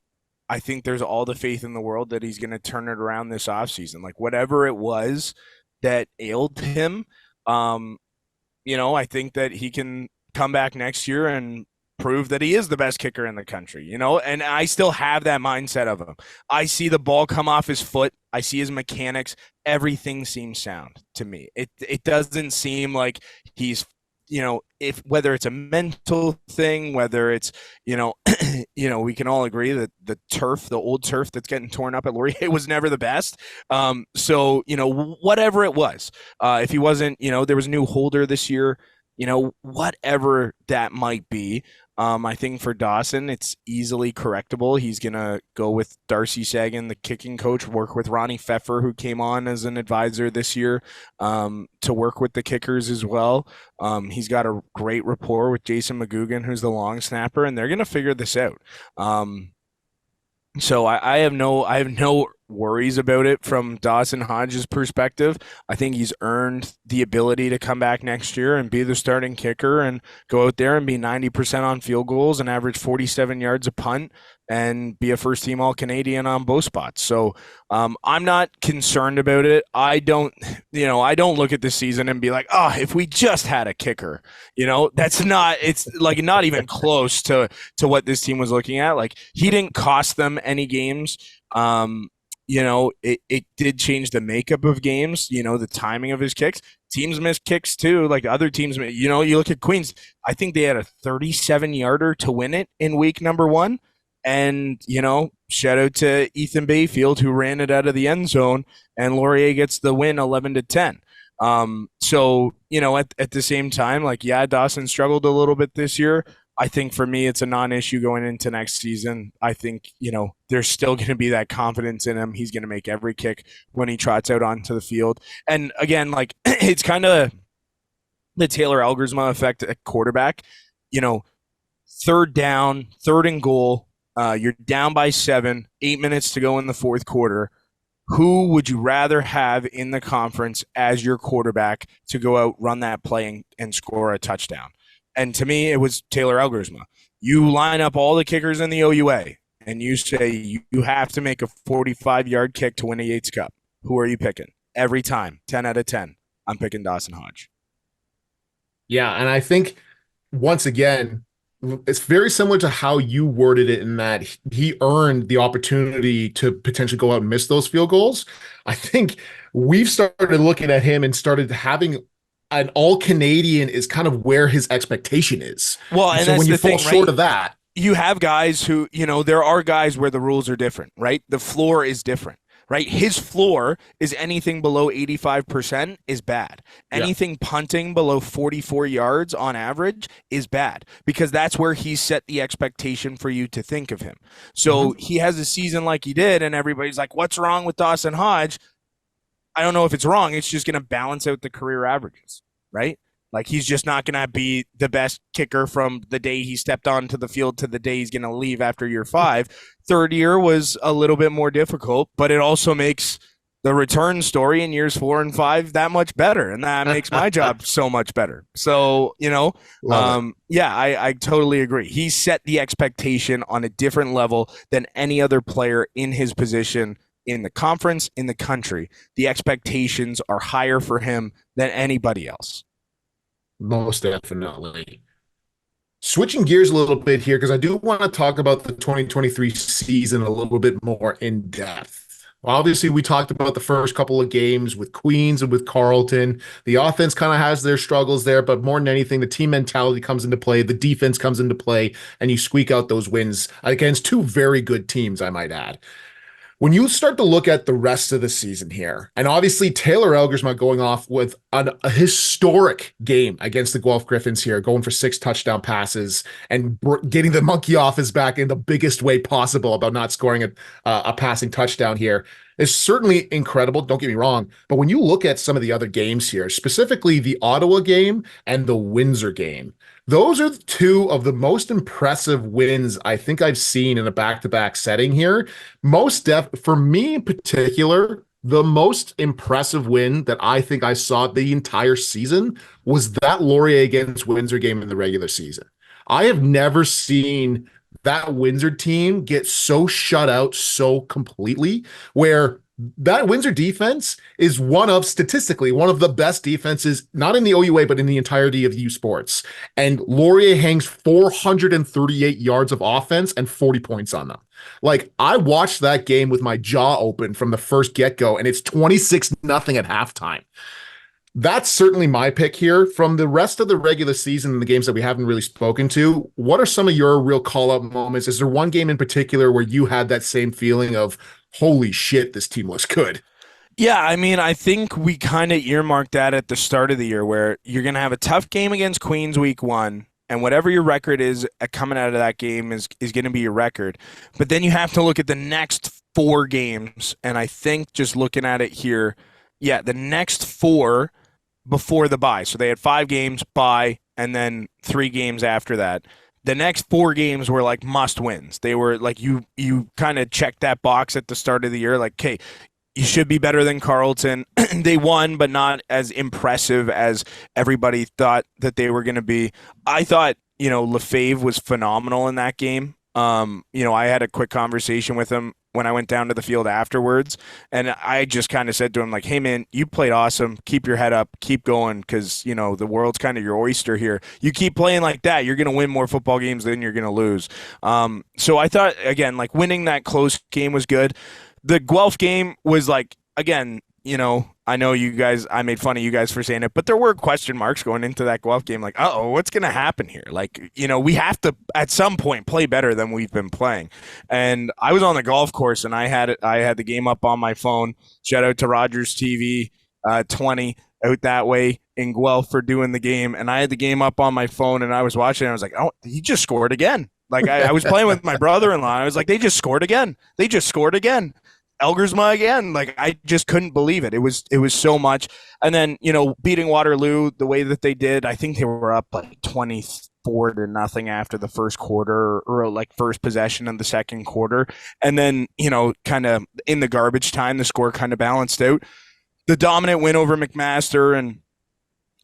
I think there's all the faith in the world that he's going to turn it around this offseason. Like, whatever it was that ailed him, I think that he can come back next year and prove that he is the best kicker in the country, and I still have that mindset of him. I see the ball come off his foot. I see his mechanics. Everything seems sound to me. It doesn't seem like he's if whether it's a mental thing, whether it's, we can all agree that the old turf that's getting torn up at Laurier was never the best. So, whatever it was, if he wasn't, there was a new holder this year, whatever that might be. I think for Dawson, it's easily correctable. He's going to go with Darcy Sagan, the kicking coach, work with Ronnie Pfeffer, who came on as an advisor this year, to work with the kickers as well. He's got a great rapport with Jason McGugan, who's the long snapper, and they're going to figure this out. So I have no worries about it from Dawson Hodge's perspective. I think he's earned the ability to come back next year and be the starting kicker and go out there and be 90% on field goals and average 47 yards a punt and be a first team All-Canadian on both spots. So I'm not concerned about it. I don't look at this season and be like, oh, if we just had a kicker, it's like not even close to what this team was looking at. Like, he didn't cost them any games. It did change the makeup of games, the timing of his kicks. Teams missed kicks too, like other teams. You look at Queens, I think they had a 37-yarder to win it in week number 1. And, shout out to Ethan Bayfield, who ran it out of the end zone, and Laurier gets the win 11-10. So, at the same time, like, yeah, Dawson struggled a little bit this year. I think for me, it's a non-issue going into next season. I think, there's still going to be that confidence in him. He's going to make every kick when he trots out onto the field. And again, like, it's kind of the Taylor Elgersma effect at quarterback. Third down, third and goal, you're down by 7, 8 minutes to go in the fourth quarter. Who would you rather have in the conference as your quarterback to go out, run that play, and score a touchdown? And to me, it was Taylor Elgersma. You line up all the kickers in the OUA, and you say you have to make a 45-yard kick to win a Yates Cup. Who are you picking? Every time, 10 out of 10, I'm picking Dawson Hodge. Yeah, and I think, once again, it's very similar to how you worded it, in that he earned the opportunity to potentially go out and miss those field goals. I think we've started looking at him and started having an All-Canadian is kind of where his expectation is. Well, and so that's when you the fall thing, short right? of that, You have guys who, there are guys where the rules are different, right? The floor is different, right? His floor is anything below 85% is bad. Anything punting below 44 yards on average is bad, because that's where he set the expectation for you to think of him. So he has a season like he did, and everybody's like, what's wrong with Dawson Hodge? I don't know if it's wrong. It's just going to balance out the career averages, right? Like, he's just not going to be the best kicker from the day he stepped onto the field to the day he's going to leave after year 5. Third year was a little bit more difficult, but it also makes the return story in years 4 and 5 that much better. And that makes my job so much better. So, I totally agree. He set the expectation on a different level than any other player in his position in the conference, in the country. The expectations are higher for him than anybody else. most definitely. Switching gears a little bit here, because I do want to talk about the 2023 season a little bit more in depth. Obviously, we talked about the first couple of games with Queens and with Carleton. The offense kind of has their struggles there, but more than anything, the team mentality comes into play, the defense comes into play, and you squeak out those wins against two very good teams, I might add. When you start to look at the rest of the season here, and obviously Taylor Elgersma going off with a historic game against the Guelph Griffins here, going for 6 touchdown passes and getting the monkey off his back in the biggest way possible about not scoring a passing touchdown here, is certainly incredible. Don't get me wrong. But when you look at some of the other games here, specifically the Ottawa game and the Windsor game, those are two of the most impressive wins I think I've seen in a back-to-back setting here. For me in particular, the most impressive win that I think I saw the entire season was that Laurier against Windsor game in the regular season. I have never seen that Windsor team get so shut out so completely, where that Windsor defense is statistically one of the best defenses, not in the OUA, but in the entirety of U Sports. And Laurier hangs 438 yards of offense and 40 points on them. Like, I watched that game with my jaw open from the first get-go, and it's 26-0 at halftime. That's certainly my pick here. From the rest of the regular season and the games that we haven't really spoken to, what are some of your real call-out moments? Is there one game in particular where you had that same feeling of, holy shit, this team looks good? Yeah, I mean, I think we kind of earmarked that at the start of the year where you're going to have a tough game against Queens week one, and whatever your record is coming out of that game is going to be your record. But then you have to look at the next four games, and I think just looking at it here, yeah, the next four before the bye. So they had 5 games, bye, and then 3 games after that. The next 4 games were like must wins. They were like you kind of checked that box at the start of the year, like, okay, you should be better than Carleton. They won, but not as impressive as everybody thought that they were going to be. I thought, Lefebvre was phenomenal in that game. I had a quick conversation with him when I went down to the field afterwards, and I just kind of said to him, like, hey, man, you played awesome. Keep your head up. Keep going because, the world's kind of your oyster here. You keep playing like that, you're going to win more football games than you're going to lose. So I thought, again, like winning that close game was good. The Guelph game was like, again, I know you guys, I made fun of you guys for saying it, but there were question marks going into that Guelph game. Like, what's going to happen here? Like, we have to, at some point, play better than we've been playing. And I was on the golf course and I had the game up on my phone. Shout out to Rogers TV 20 out that way in Guelph for doing the game. And I had the game up on my phone and I was watching and I was like, oh, he just scored again. Like I was playing with my brother-in-law. And I was like, they just scored again. They just scored again. Elgersma again. Like I just couldn't believe it. It was so much. And then, beating Waterloo the way that they did, I think they were up like 24-0 after the first quarter or like first possession of the second quarter. And then, kind of in the garbage time, the score kind of balanced out. The dominant win over McMaster, and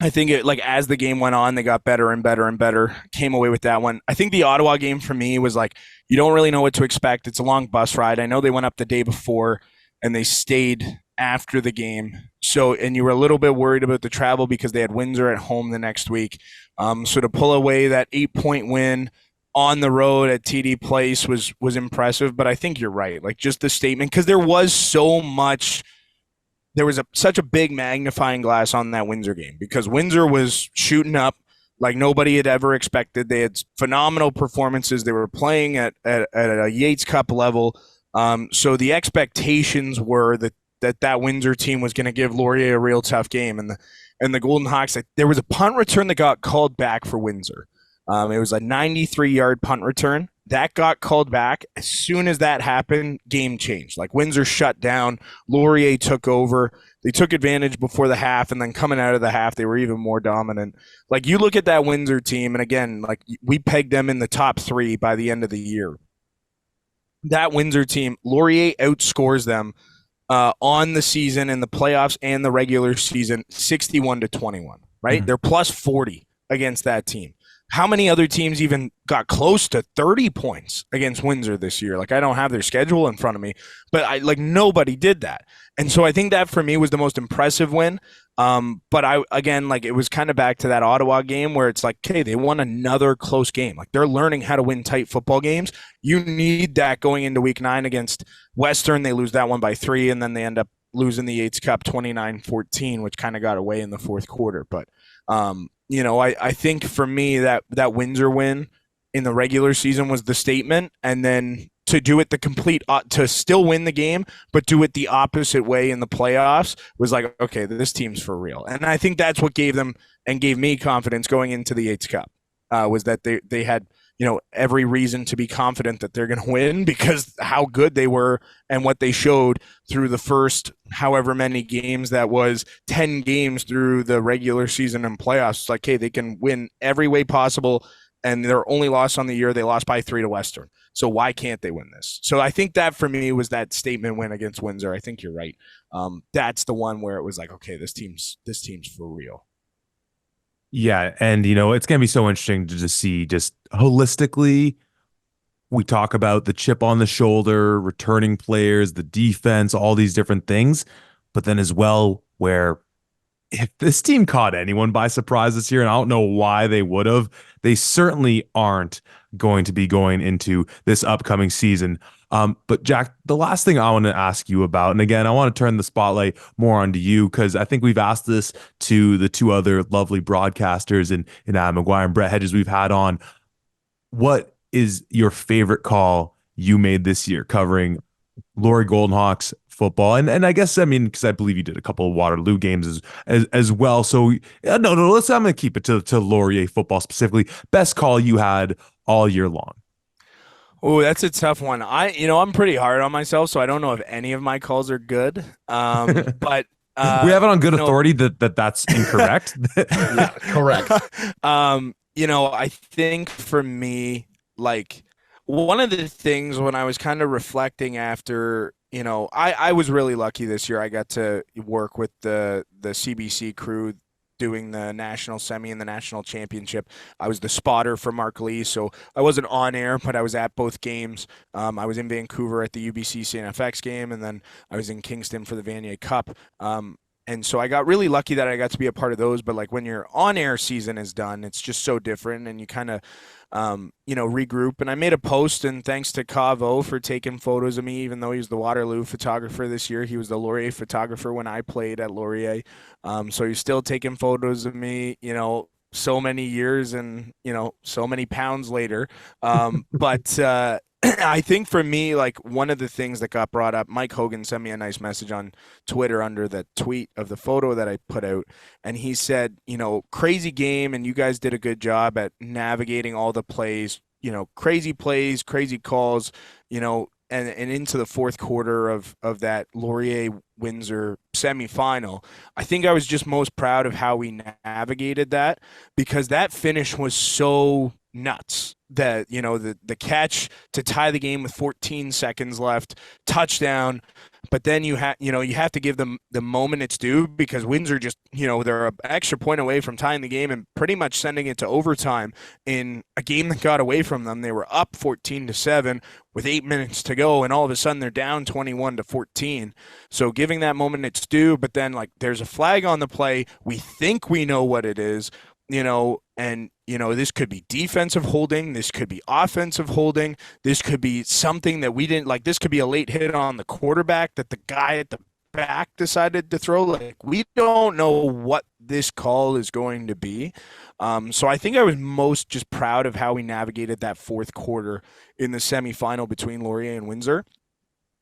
I think it, like, as the game went on, they got better and better and better. Came away with that one. I think the Ottawa game for me was like, you don't really know what to expect. It's a long bus ride. I know they went up the day before and they stayed after the game. So, and you were a little bit worried about the travel because they had Windsor at home the next week. So to pull away that 8-point win on the road at TD Place was impressive. But I think you're right. Like, just the statement, because there was such a big magnifying glass on that Windsor game because Windsor was shooting up like nobody had ever expected. They had phenomenal performances. They were playing at a Yates Cup level. So the expectations were that Windsor team was going to give Laurier a real tough game. And the Golden Hawks, there was a punt return that got called back for Windsor. It was a 93-yard punt return. That got called back. As soon as that happened, game changed. Like, Windsor shut down. Laurier took over. They took advantage before the half, and then coming out of the half, they were even more dominant. Like, you look at that Windsor team, and again, like, we pegged them in the top 3 by the end of the year. That Windsor team, Laurier outscores them on the season in the playoffs and the regular season 61-21, right? Mm-hmm. They're plus 40 against that team. How many other teams even got close to 30 points against Windsor this year? Like, I don't have their schedule in front of me, but nobody did that. And so I think that for me was the most impressive win. But it was kind of back to that Ottawa game where it's like, okay, they won another close game. Like, they're learning how to win tight football games. You need that going into week 9 against Western. They lose that one by 3, and then they end up losing the Yates Cup 29-14, which kind of got away in the fourth quarter. But, I think for me that Windsor win in the regular season was the statement, and then to do it to still win the game, but do it the opposite way in the playoffs was like, okay, this team's for real. And I think that's what gave them and gave me confidence going into the Yates Cup, was that they had, every reason to be confident that they're going to win because how good they were and what they showed through the first however many games. That was 10 games through the regular season and playoffs. It's like, hey, they can win every way possible. And their only loss on the year, they lost by 3 to Western. So why can't they win this? So I think that for me was that statement win against Windsor. I think you're right. That's the one where it was like, okay, this team's for real. Yeah, and it's going to be so interesting to just see just holistically. We talk about the chip on the shoulder, returning players, the defense, all these different things, but then as well, where if this team caught anyone by surprise this year, and I don't know why they would have, they certainly aren't going to be going into this upcoming season. But Jack, the last thing I want to ask you about, and again, I want to turn the spotlight more onto you because I think we've asked this to the two other lovely broadcasters in Adam McGuire and Brett Hedges we've had on. What is your favorite call you made this year covering Laurier Goldenhawks football? And I guess, I mean, because I believe you did a couple of Waterloo games as well. So no, let's, I'm going to keep it to Laurier football specifically. Best call you had all year long. Oh, that's a tough one. I'm pretty hard on myself, so I don't know if any of my calls are good. But We have it on good authority that's incorrect. Yeah, correct. I think for me, like one of the things when I was kind of reflecting after, I was really lucky this year. I got to work with the CBC crew doing the national semi and the national championship. I was the spotter for Mark Lee, so I wasn't on air, but I was at both games. I was in Vancouver at the UBC CNFX game, and then I was in Kingston for the Vanier Cup. And so I got really lucky that I got to be a part of those. But like when your on-air season is done, it's just so different, and you kind of, regroup. And I made a post, and thanks to Cavo for taking photos of me, even though he was the Waterloo photographer this year. He was the Laurier photographer when I played at Laurier. So he's still taking photos of me, so many years and, so many pounds later. But I think for me, like one of the things that got brought up, Mike Hogan sent me a nice message on Twitter under the tweet of the photo that I put out. And he said, crazy game, and you guys did a good job at navigating all the plays, crazy plays, crazy calls, and into the fourth quarter of that Laurier Windsor semifinal. I think I was just most proud of how we navigated that, because that finish was so nuts. That the catch to tie the game with 14 seconds left, touchdown. But then you have to give them the moment it's due, because Windsor just they're an extra point away from tying the game and pretty much sending it to overtime in a game that got away from them. They were up 14-7 with 8 minutes to go, and all of a sudden they're down 21-14. So giving that moment its due, but then like there's a flag on the play. We think we know what it is. And this could be defensive holding, this could be offensive holding, this could be something that we didn't like, this could be a late hit on the quarterback that the guy at the back decided to throw. Like, we don't know what this call is going to be. So I think I was most just proud of how we navigated that fourth quarter in the semifinal between Laurier and Windsor.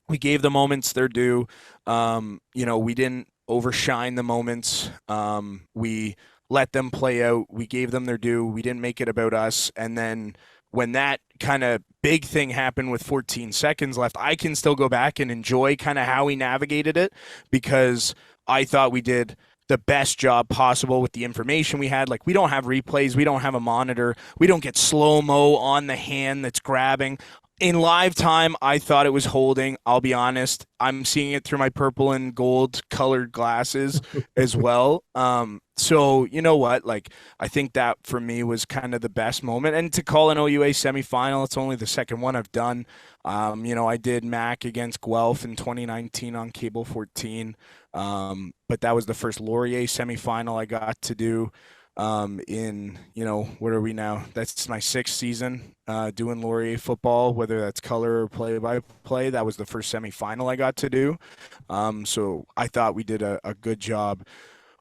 We gave the moments their due. We didn't overshine the moments. We let them play out. We gave them their due. We didn't make it about us. And then when that kind of big thing happened with 14 seconds left, I can still go back and enjoy kind of how we navigated it, because I thought we did the best job possible with the information we had. Like, we don't have replays. We don't have a monitor. We don't get slow-mo on the hand that's grabbing. In live time, I thought it was holding. I'll be honest. I'm seeing it through my purple and gold colored glasses as well. So you know what? Like, I think that for me was kind of the best moment. And to call an OUA semifinal, it's only the second one I've done. I did MAC against Guelph in 2019 on Cable 14. But that was the first Laurier semifinal I got to do. What are we now? That's my sixth season doing Laurier football, whether that's color or play-by-play. That was the first semifinal I got to do. So I thought we did a good job.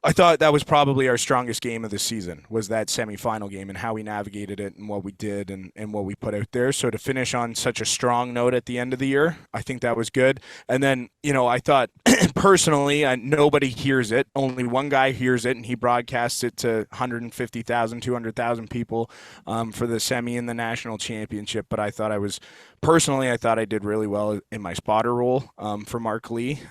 I thought that was probably our strongest game of the season, was that semifinal game, and how we navigated it and what we did and what we put out there. So to finish on such a strong note at the end of the year, I think that was good. And then, I thought personally, nobody hears it. Only one guy hears it, and he broadcasts it to 150,000, 200,000 people for the semi and the national championship. But I thought I did really well in my spotter role for Mark Lee.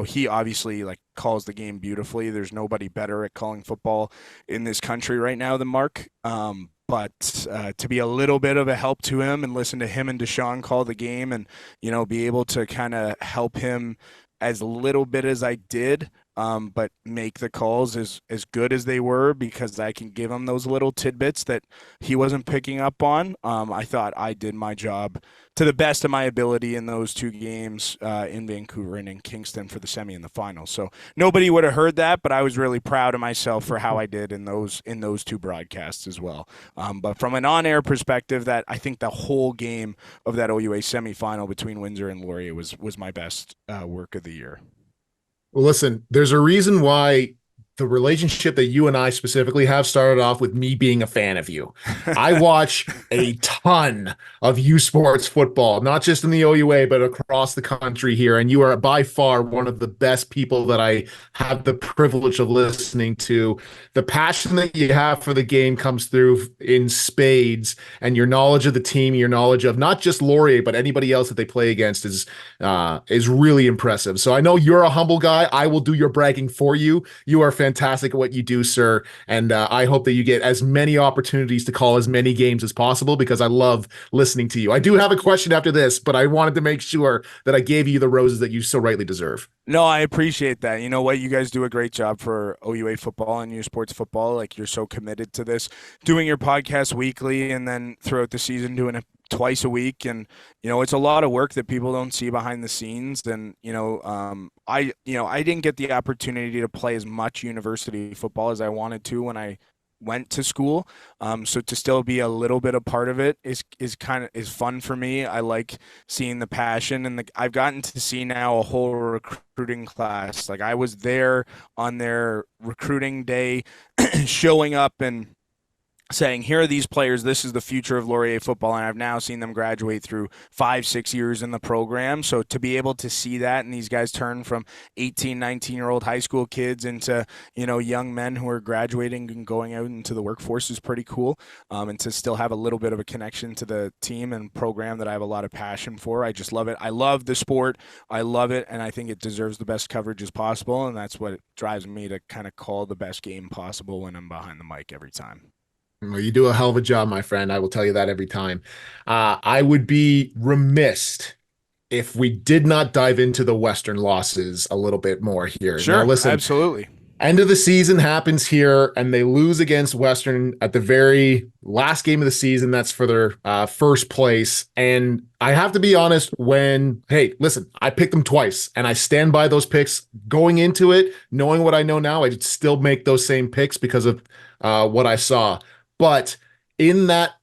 He obviously calls the game beautifully. There's nobody better at calling football in this country right now than Mark. But to be a little bit of a help to him and listen to him and Deshaun call the game, and be able to kind of help him as little bit as I did, but make the calls as good as they were because I can give him those little tidbits that he wasn't picking up on. I thought I did my job to the best of my ability in those two games in Vancouver and in Kingston for the semi and the final. So nobody would have heard that, but I was really proud of myself for how I did in those two broadcasts as well. But from an on-air perspective, that I think the whole game of that OUA semifinal between Windsor and Laurier was my best work of the year. Well, listen, there's a reason why the relationship that you and I specifically have started off with me being a fan of you. I watch a ton of U Sports football, not just in the OUA, but across the country here. And you are by far one of the best people that I have the privilege of listening to. The passion that you have for the game comes through in spades, and your knowledge of the team, your knowledge of not just Laurier, but anybody else that they play against is really impressive. So I know you're a humble guy. I will do your bragging for you. You are fantastic at what you do, sir. And I hope that you get as many opportunities to call as many games as possible because I love listening to you. I do have a question after this, but I wanted to make sure that I gave you the roses that you so rightly deserve. No, I appreciate that. You know what? You guys do a great job for OUA football and U Sports football. Like, you're so committed to this, doing your podcast weekly and then throughout the season doing it twice a week. And, it's a lot of work that people don't see behind the scenes. And, I didn't get the opportunity to play as much university football as I wanted to when I went to school. So to still be a little bit a part of it is fun for me. I like seeing the passion, and I've gotten to see now a whole recruiting class. Like, I was there on their recruiting day, showing up and saying, here are these players, this is the future of Laurier football, and I've now seen them graduate through 5-6 years in the program. So to be able to see that, and these guys turn from 18, 19-year-old high school kids into, young men who are graduating and going out into the workforce is pretty cool. And to still have a little bit of a connection to the team and program that I have a lot of passion for. I just love it. I love the sport. I love it, and I think it deserves the best coverage as possible, and that's what drives me to kind of call the best game possible when I'm behind the mic every time. Well, you do a hell of a job, my friend. I will tell you that every time. I would be remiss if we did not dive into the Western losses a little bit more here. Sure, now, listen, absolutely. End of the season happens here, and they lose against Western at the very last game of the season. That's for their first place. And I have to be honest, hey, listen, I picked them twice, and I stand by those picks going into it, knowing what I know now. I'd still make those same picks because of what I saw. But in that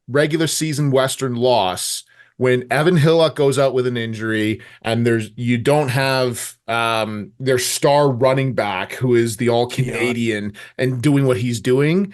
regular season Western loss, when Evan Hillock goes out with an injury and you don't have their star running back who is the all-Canadian and doing what he's doing,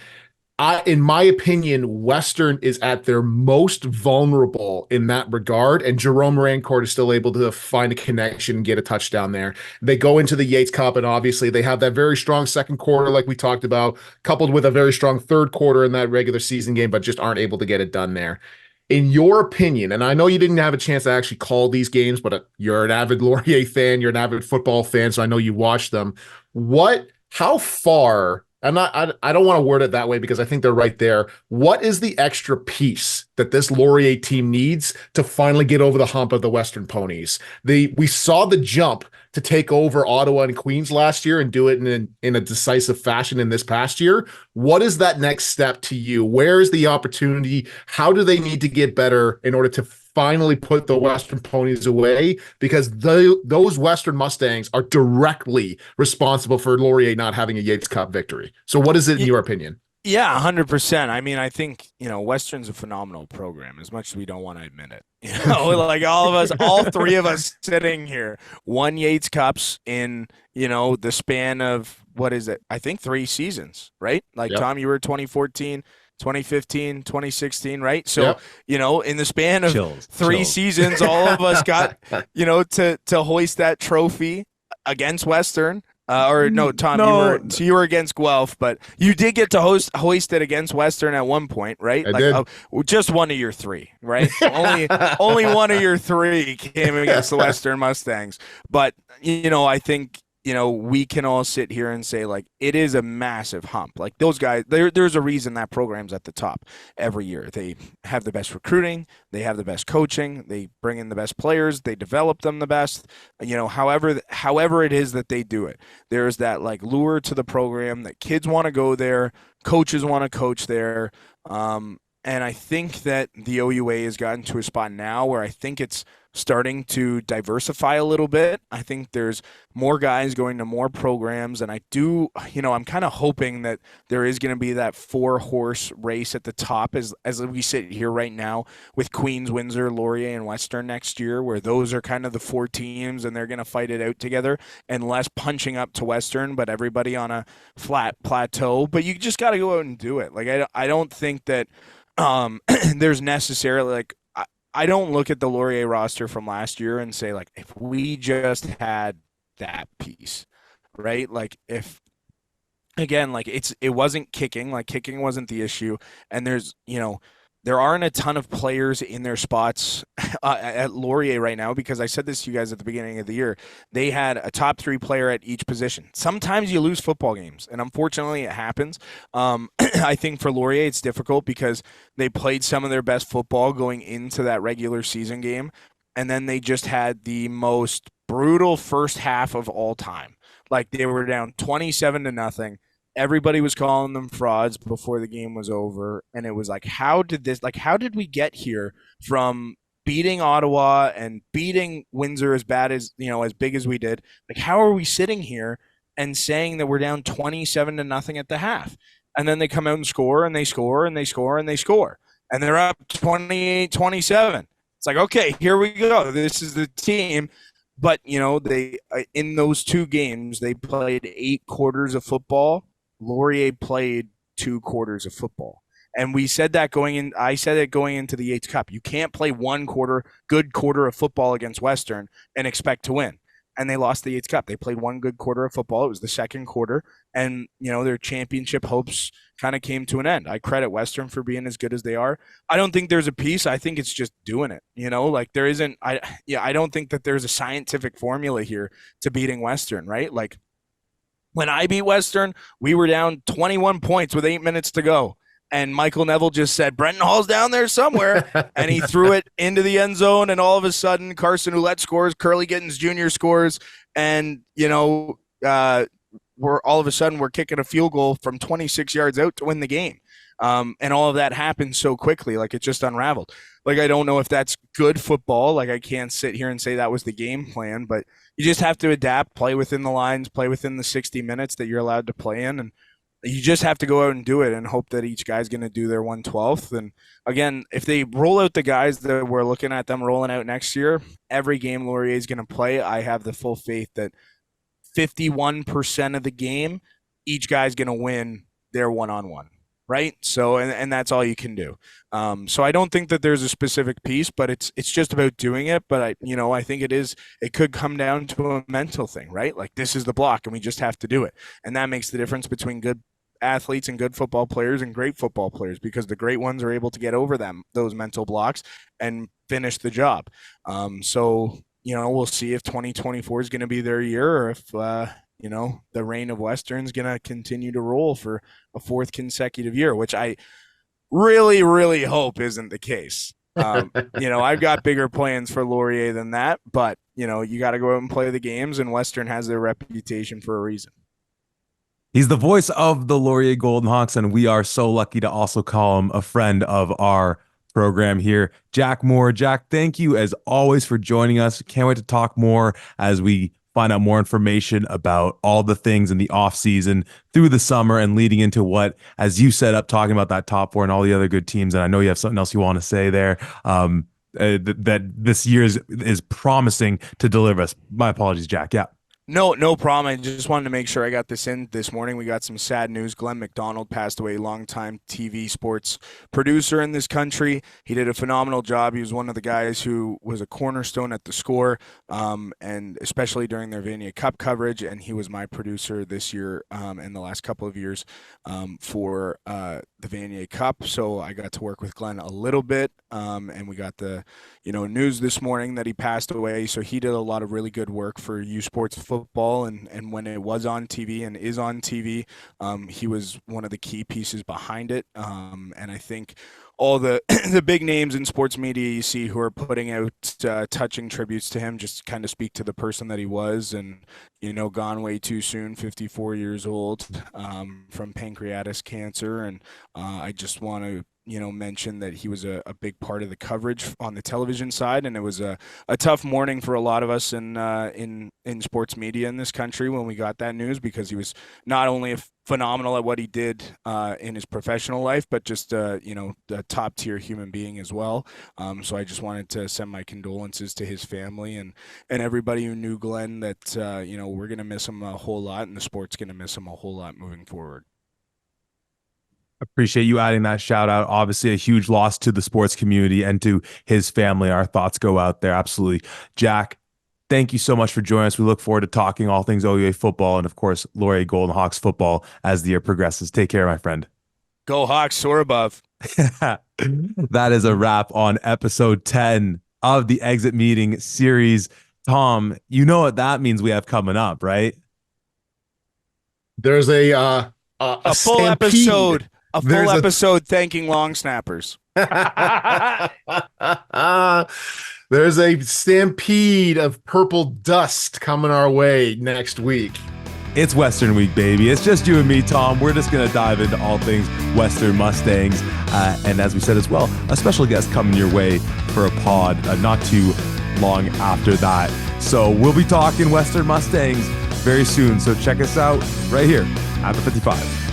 in my opinion, Western is at their most vulnerable in that regard, and Jerome Rancourt is still able to find a connection and get a touchdown there. They go into the Yates Cup, and obviously they have that very strong second quarter like we talked about, coupled with a very strong third quarter in that regular season game, but just aren't able to get it done there. In your opinion, and I know you didn't have a chance to actually call these games, but you're an avid Laurier fan, you're an avid football fan, so I know you watch them. How far, I don't want to word it that way because I think they're right there. What is the extra piece that this Laurier team needs to finally get over the hump of the Western Ponies? We saw the jump to take over Ottawa and Queens last year and do it in a decisive fashion in this past year. What is that next step to you? Where is the opportunity? How do they need to get better in order to finally put the Western Ponies away? Because those Western Mustangs are directly responsible for Laurier not having a Yates Cup victory. So what is it in your opinion? Yeah, 100%. I mean, I think, Western's a phenomenal program, as much as we don't want to admit it. Like all of us, all three of us sitting here, won Yates Cups in, the span of, what is it? I think 3 seasons, right? Like, yep. Tom, you were 2014, 2015, 2016, right? So, yep. In the span of three seasons, all of us got, to hoist that trophy against Western. Tom, no. You were against Guelph, but you did get to hoist it against Western at one point, right? I did. Just one of your 3, right? only one of your 3 came against the Western Mustangs. But, I think we can all sit here and say like it is a massive hump. Like those guys, there's a reason that program's at the top every year. They have the best recruiting, they have the best coaching, they bring in the best players, they develop them the best. However it is that they do it, there's that like lure to the program that kids want to go there, coaches want to coach there. And I think that the OUA has gotten to a spot now where I think it's starting to diversify a little bit. I think there's more guys going to more programs. And I'm kind of hoping that there is going to be that 4-horse race at the top as we sit here right now with Queens, Windsor, Laurier, and Western next year, where those are kind of the 4 teams and they're going to fight it out together, and less punching up to Western, but everybody on a flat plateau. But you just got to go out and do it. Like, I don't think that there's necessarily like, I don't look at the Laurier roster from last year and say like, if we just had that piece, right? Like if again, like it wasn't kicking, like kicking wasn't the issue. And there aren't a ton of players in their spots at Laurier right now, because I said this to you guys at the beginning of the year. They had a top 3 player at each position. Sometimes you lose football games, and unfortunately it happens. I think for Laurier it's difficult because they played some of their best football going into that regular season game, and then they just had the most brutal first half of all time. Like they were down 27-0. Everybody was calling them frauds before the game was over, and it was like, how did we get here from beating Ottawa and beating Windsor as bad as, as big as we did? Like, how are we sitting here and saying that we're down 27-0 at the half? And then they come out and score, and they score, and they score, and they score, and they're up 28-27. It's like, okay, here we go. This is the team. But, they in those 2 games, they played 8 quarters of football. Laurier played 2 quarters of football. And I said it going into the Yates Cup. You can't play good quarter of football against Western and expect to win. And they lost the Yates Cup. They played 1 good quarter of football. It was the second quarter. And, their championship hopes kind of came to an end. I credit Western for being as good as they are. I don't think there's a piece. I think it's just doing it. Like there isn't, I don't think that there's a scientific formula here to beating Western, right? Like, when I beat Western, we were down 21 points with 8 minutes to go. And Michael Neville just said, Brenton Hall's down there somewhere. And he threw it into the end zone. And all of a sudden, Carson Ouellette scores, Curly Gittens Jr. scores. And, we're kicking a field goal from 26 yards out to win the game. And all of that happened so quickly, like it just unraveled. Like, I don't know if that's good football. Like, I can't sit here and say that was the game plan, but you just have to adapt, play within the lines, play within the 60 minutes that you're allowed to play in. And you just have to go out and do it and hope that each guy's going to do their 1/12. And again, if they roll out the guys that we're looking at them rolling out next year, every game Laurier is going to play, I have the full faith that 51% of the game, each guy's going to win their one-on-one. Right. So, and that's all you can do. So I don't think that there's a specific piece, but it's just about doing it. But I think it could come down to a mental thing, right? Like, this is the block and we just have to do it. And that makes the difference between good athletes and good football players and great football players, because the great ones are able to get over those mental blocks and finish the job. So, we'll see if 2024 is going to be their year, or if, the reign of Western's going to continue to roll for a 4th consecutive year, which I really, really hope isn't the case. I've got bigger plans for Laurier than that, but, you got to go out and play the games, and Western has their reputation for a reason. He's the voice of the Laurier Golden Hawks, and we are so lucky to also call him a friend of our program here. Jack Moore. Jack, thank you as always for joining us. Can't wait to talk more as we find out more information about all the things in the off season through the summer and leading into what, as you set up, talking about that top 4 and all the other good teams. And I know you have something else you want to say there. That this year is promising to deliver us. My apologies, Jack. Yeah. No problem. I just wanted to make sure I got this in this morning. We got some sad news. Glenn McDonald passed away, longtime TV sports producer in this country. He did a phenomenal job. He was one of the guys who was a cornerstone at the Score, and especially during their Vanier Cup coverage. And he was my producer this year and the last couple of years for the Vanier Cup. So I got to work with Glenn a little bit, and we got the news this morning that he passed away. So he did a lot of really good work for U Sports football, and when it was on TV and is on TV, he was one of the key pieces behind it. And I think all the the big names in sports media you see who are putting out touching tributes to him just kind of speak to the person that he was, and gone way too soon, 54 years old, from pancreatic cancer. And I just want to mention that he was a big part of the coverage on the television side, and it was a tough morning for a lot of us in sports media in this country when we got that news, because he was not only phenomenal at what he did in his professional life, but just a top tier human being as well. So I just wanted to send my condolences to his family and everybody who knew Glenn, that we're gonna miss him a whole lot, and the sport's gonna miss him a whole lot moving forward. Appreciate you adding that shout out. Obviously, a huge loss to the sports community and to his family. Our thoughts go out there. Absolutely. Jack, thank you so much for joining us. We look forward to talking all things OUA football and, of course, Laurier Golden Hawks football as the year progresses. Take care, my friend. Go Hawks, soar above. That is a wrap on episode 10 of the Exit Meeting series. Tom, you know what that means we have coming up, right? There's a full stampede. episode. A full episode thanking long snappers. There's a stampede of purple dust coming our way next week. It's Western Week, baby. It's just you and me, Tom. We're just going to dive into all things Western Mustangs. And as we said as well, a special guest coming your way for a pod not too long after that. So we'll be talking Western Mustangs very soon. So check us out right here at the 55.